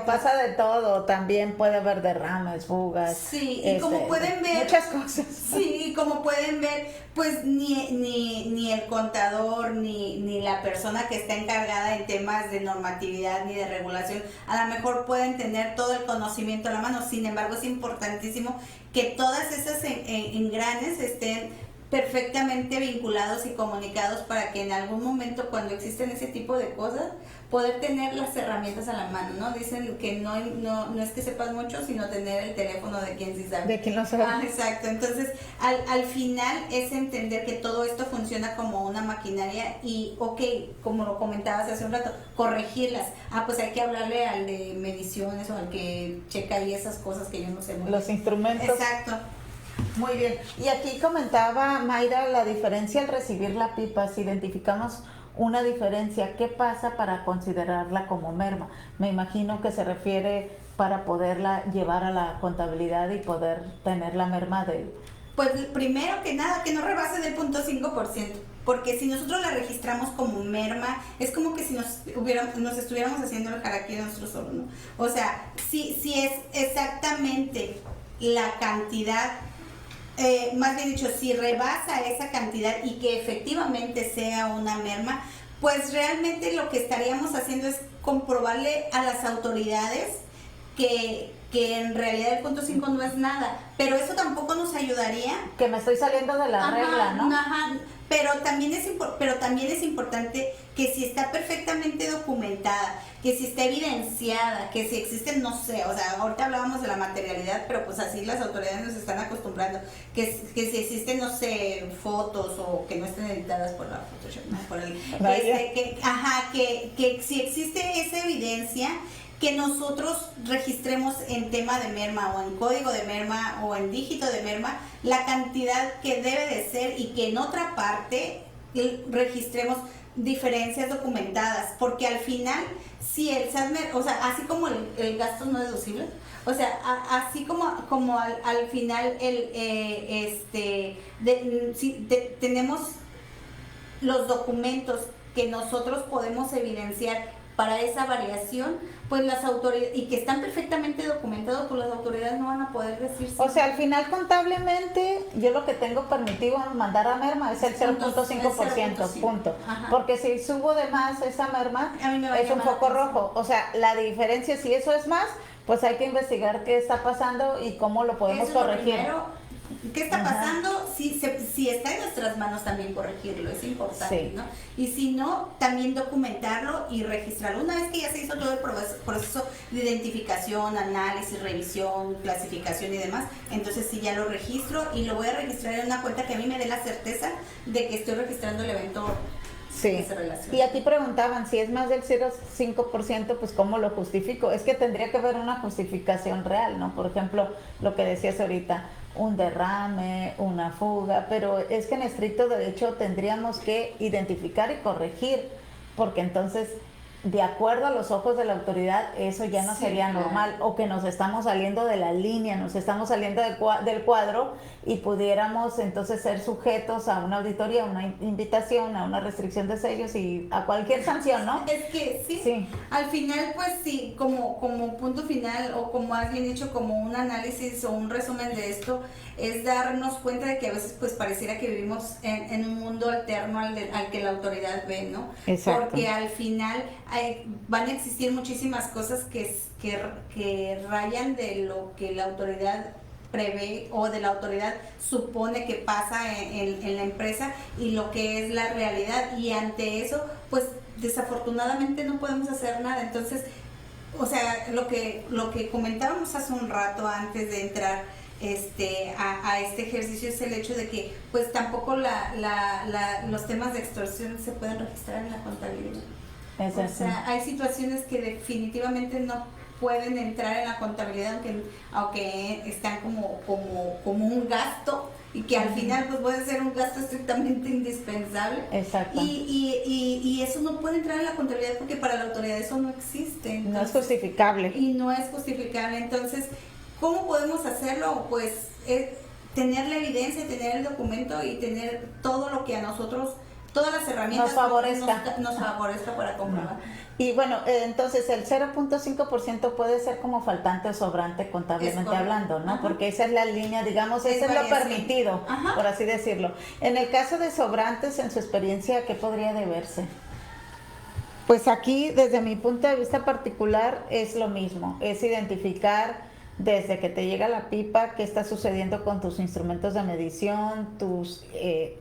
Pasa de todo. También puede haber derrames, fugas. Sí, y como pueden ver, muchas cosas. Sí, y como pueden ver, pues ni el contador ni la persona que está encargada en temas de normatividad ni de regulación a lo mejor pueden tener todo el conocimiento a la mano. Sin embargo, es importantísimo que todas esas engranes estén perfectamente vinculados y comunicados para que en algún momento, cuando existen ese tipo de cosas, poder tener las herramientas a la mano, ¿no? Dicen que no es que sepas mucho, sino tener el teléfono de quien sí sabe. De quien lo sabe. Exacto. Entonces, al final es entender que todo esto funciona como una maquinaria y, como lo comentabas hace un rato, corregirlas. Pues hay que hablarle al de mediciones o al que checa ahí esas cosas que yo no sé. Los instrumentos. Exacto. Muy bien. Y aquí comentaba Mayra la diferencia al recibir la pipa. Si identificamos una diferencia, ¿qué pasa para considerarla como merma? Me imagino que se refiere para poderla llevar a la contabilidad y poder tener la merma de... Pues primero que nada, que no rebase del 0.5%, porque si nosotros la registramos como merma, es como que si nos estuviéramos haciendo el harakiri nosotros solos, ¿no? O sea, si es exactamente la cantidad, más bien dicho, si rebasa esa cantidad y que efectivamente sea una merma, pues realmente lo que estaríamos haciendo es comprobarle a las autoridades que en realidad el 0.5 no es nada, pero eso tampoco nos ayudaría. Que me estoy saliendo de la regla, ¿no? Ajá, pero también es importante que si está perfectamente documentada, que si está evidenciada, que si existen, no sé, o sea, ahorita hablábamos de la materialidad, pero pues así las autoridades nos están acostumbrando, que si existen, no sé, fotos o que no estén editadas por la Photoshop, ¿no? Que si existe esa evidencia, que nosotros registremos en tema de merma o en código de merma o en dígito de merma la cantidad que debe de ser y que en otra parte registremos diferencias documentadas, porque al final, si el SAT, o sea, así como el gasto no deducible, o sea, así como al final si tenemos los documentos que nosotros podemos evidenciar para esa variación, pues las autoridades, y que están perfectamente documentados, pues las autoridades no van a poder decir. O sea, al final contablemente, yo lo que tengo permitido mandar a merma es el 0.5%, punto. Ajá. Porque si subo de más esa merma, es un foco rojo. O sea, la diferencia, si eso es más, pues hay que investigar qué está pasando y cómo lo podemos corregir. ¿Qué está pasando? Si está en nuestras manos también corregirlo, es importante, sí, ¿no? Y si no, también documentarlo y registrarlo. Una vez que ya se hizo todo el proceso de identificación, análisis, revisión, clasificación y demás, entonces sí ya lo registro y lo voy a registrar en una cuenta que a mí me dé la certeza de que estoy registrando el evento. Sí, y aquí preguntaban si es más del 0.5%, pues ¿cómo lo justifico? Es que tendría que haber una justificación real, ¿no? Por ejemplo, lo que decías ahorita, un derrame, una fuga, pero es que en estricto derecho tendríamos que identificar y corregir, porque entonces, de acuerdo a los ojos de la autoridad, eso ya no sería normal, o que nos estamos saliendo de la línea, nos estamos saliendo del cuadro y pudiéramos entonces ser sujetos a una auditoría, a una invitación, a una restricción de sellos y a cualquier sanción, ¿no? Es que sí. Al final pues sí, como punto final, o como has bien dicho, como un análisis o un resumen de esto, es darnos cuenta de que a veces pues pareciera que vivimos en un mundo alterno al que la autoridad ve, ¿no? Exacto. Porque al final van a existir muchísimas cosas que rayan de lo que la autoridad prevé o de la autoridad supone que pasa en la empresa y lo que es la realidad, y ante eso pues desafortunadamente no podemos hacer nada. Entonces, o sea, lo que comentábamos hace un rato antes de entrar a este ejercicio es el hecho de que pues tampoco los temas de extorsión se pueden registrar en la contabilidad. O sea, hay situaciones que definitivamente no pueden entrar en la contabilidad, aunque están como un gasto, y que al final pues puede ser un gasto estrictamente indispensable. Exacto. Y eso no puede entrar en la contabilidad porque para la autoridad eso no existe. Entonces, no es justificable. Y no es justificable. Entonces, ¿cómo podemos hacerlo? Pues tener la evidencia, tener el documento y tener todo lo que a nosotros, todas las herramientas nos favorezca para comprobar. Y bueno, entonces el 0.5% puede ser como faltante o sobrante contablemente hablando, ¿no? Ajá. Porque esa es la línea, digamos, ese es lo permitido, ajá, por así decirlo. En el caso de sobrantes, en su experiencia, ¿qué podría deberse? Pues aquí, desde mi punto de vista particular, es lo mismo, es identificar desde que te llega la pipa qué está sucediendo con tus instrumentos de medición, tu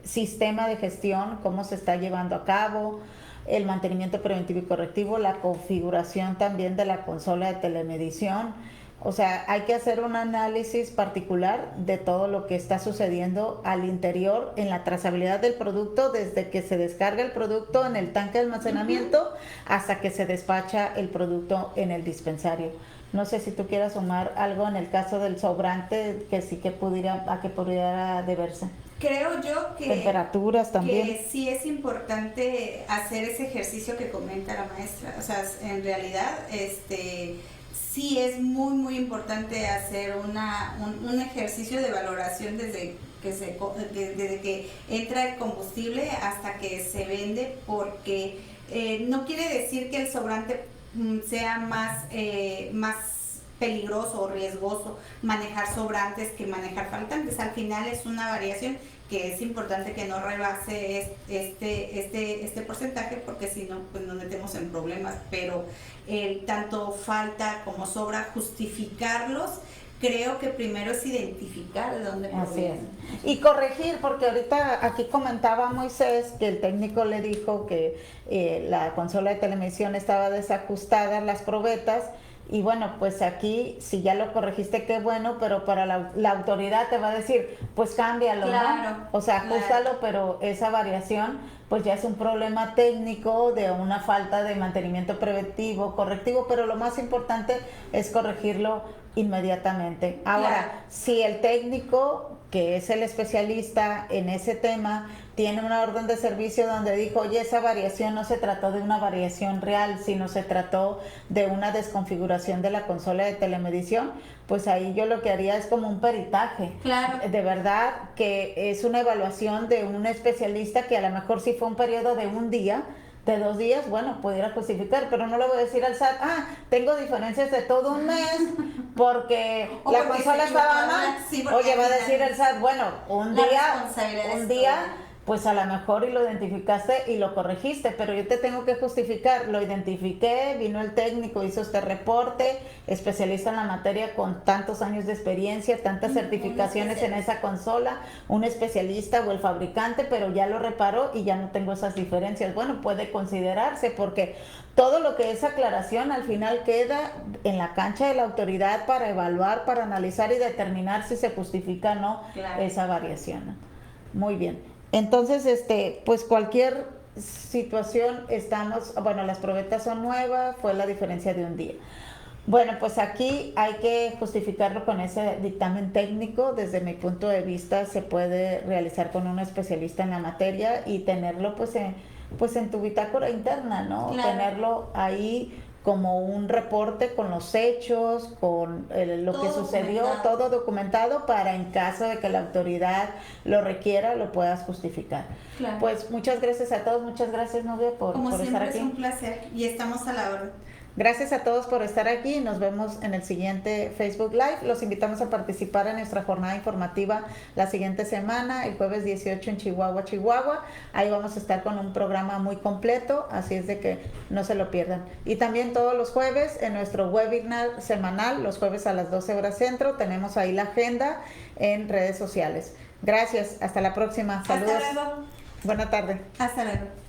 sistema de gestión, cómo se está llevando a cabo, el mantenimiento preventivo y correctivo, la configuración también de la consola de telemedición. O sea, hay que hacer un análisis particular de todo lo que está sucediendo al interior en la trazabilidad del producto, desde que se descarga el producto en el tanque de almacenamiento hasta que se despacha el producto en el dispensario. No sé si tú quieras sumar algo en el caso del sobrante, que sí que a que pudiera deberse. Creo yo que temperaturas también. Que sí es importante hacer ese ejercicio que comenta la maestra. O sea, en realidad, sí es muy muy importante hacer un ejercicio de valoración desde que entra el combustible hasta que se vende, porque no quiere decir que el sobrante sea más peligroso o riesgoso manejar sobrantes que manejar faltantes. Al final es una variación que es importante que no rebase este porcentaje, porque si no pues nos metemos en problemas. Pero tanto falta como sobra, justificarlos, creo que primero es identificar de dónde provienen. Y corregir, porque ahorita aquí comentaba Moisés que el técnico le dijo que la consola de telemedición estaba desajustada, las probetas, y bueno, pues aquí si ya lo corregiste, qué bueno, pero para la autoridad te va a decir, pues cámbialo, claro, ¿no? O sea, ajústalo, claro, pero esa variación pues ya es un problema técnico de una falta de mantenimiento preventivo, correctivo, pero lo más importante es corregirlo inmediatamente. Ahora, Claro. si el técnico, que es el especialista en ese tema, tiene una orden de servicio donde dijo, oye, esa variación no se trató de una variación real, sino se trató de una desconfiguración de la consola de telemedición, pues ahí yo lo que haría es como un peritaje. Claro. De verdad que es una evaluación de un especialista que a lo mejor si fue un periodo de un día, de 2 días, bueno, pudiera justificar, pero no le voy a decir al SAT, tengo diferencias de todo un mes porque O la porque consola se estaba equivocó, mal. sí, porque Oye, va a al decir final el SAT, bueno, un la día, responsabilidad es un día, tuya. pues a lo mejor y lo identificaste y lo corregiste, pero yo te tengo que justificar, lo identifiqué, vino el técnico, hizo este reporte, especialista en la materia con tantos años de experiencia, tantas certificaciones en esa consola, un especialista o el fabricante, pero ya lo reparó y ya no tengo esas diferencias. Bueno, puede considerarse porque todo lo que es aclaración al final queda en la cancha de la autoridad para evaluar, para analizar y determinar si se justifica o no Claro. esa variación. Muy bien. Entonces, pues cualquier situación bueno, las probetas son nuevas, fue la diferencia de un día. Bueno, pues aquí hay que justificarlo con ese dictamen técnico. Desde mi punto de vista se puede realizar con un especialista en la materia y tenerlo pues en tu bitácora interna, ¿no? Claro. Tenerlo ahí como un reporte con los hechos, con lo Todo que sucedió, documentado. todo documentado para en caso de que la autoridad lo requiera, lo puedas justificar. Claro. Pues muchas gracias a todos, muchas gracias Nubia por Como estar siempre aquí. es un placer y estamos a la orden. Gracias a todos por estar aquí. Nos vemos en el siguiente Facebook Live. Los invitamos a participar en nuestra jornada informativa la siguiente semana, el jueves 18 en Chihuahua, Chihuahua. Ahí vamos a estar con un programa muy completo, así es de que no se lo pierdan. Y también todos los jueves en nuestro webinar semanal, los jueves a las 12 horas centro, tenemos ahí la agenda en redes sociales. Gracias, hasta la próxima. Saludos. Hasta luego. Buena tarde. Hasta luego.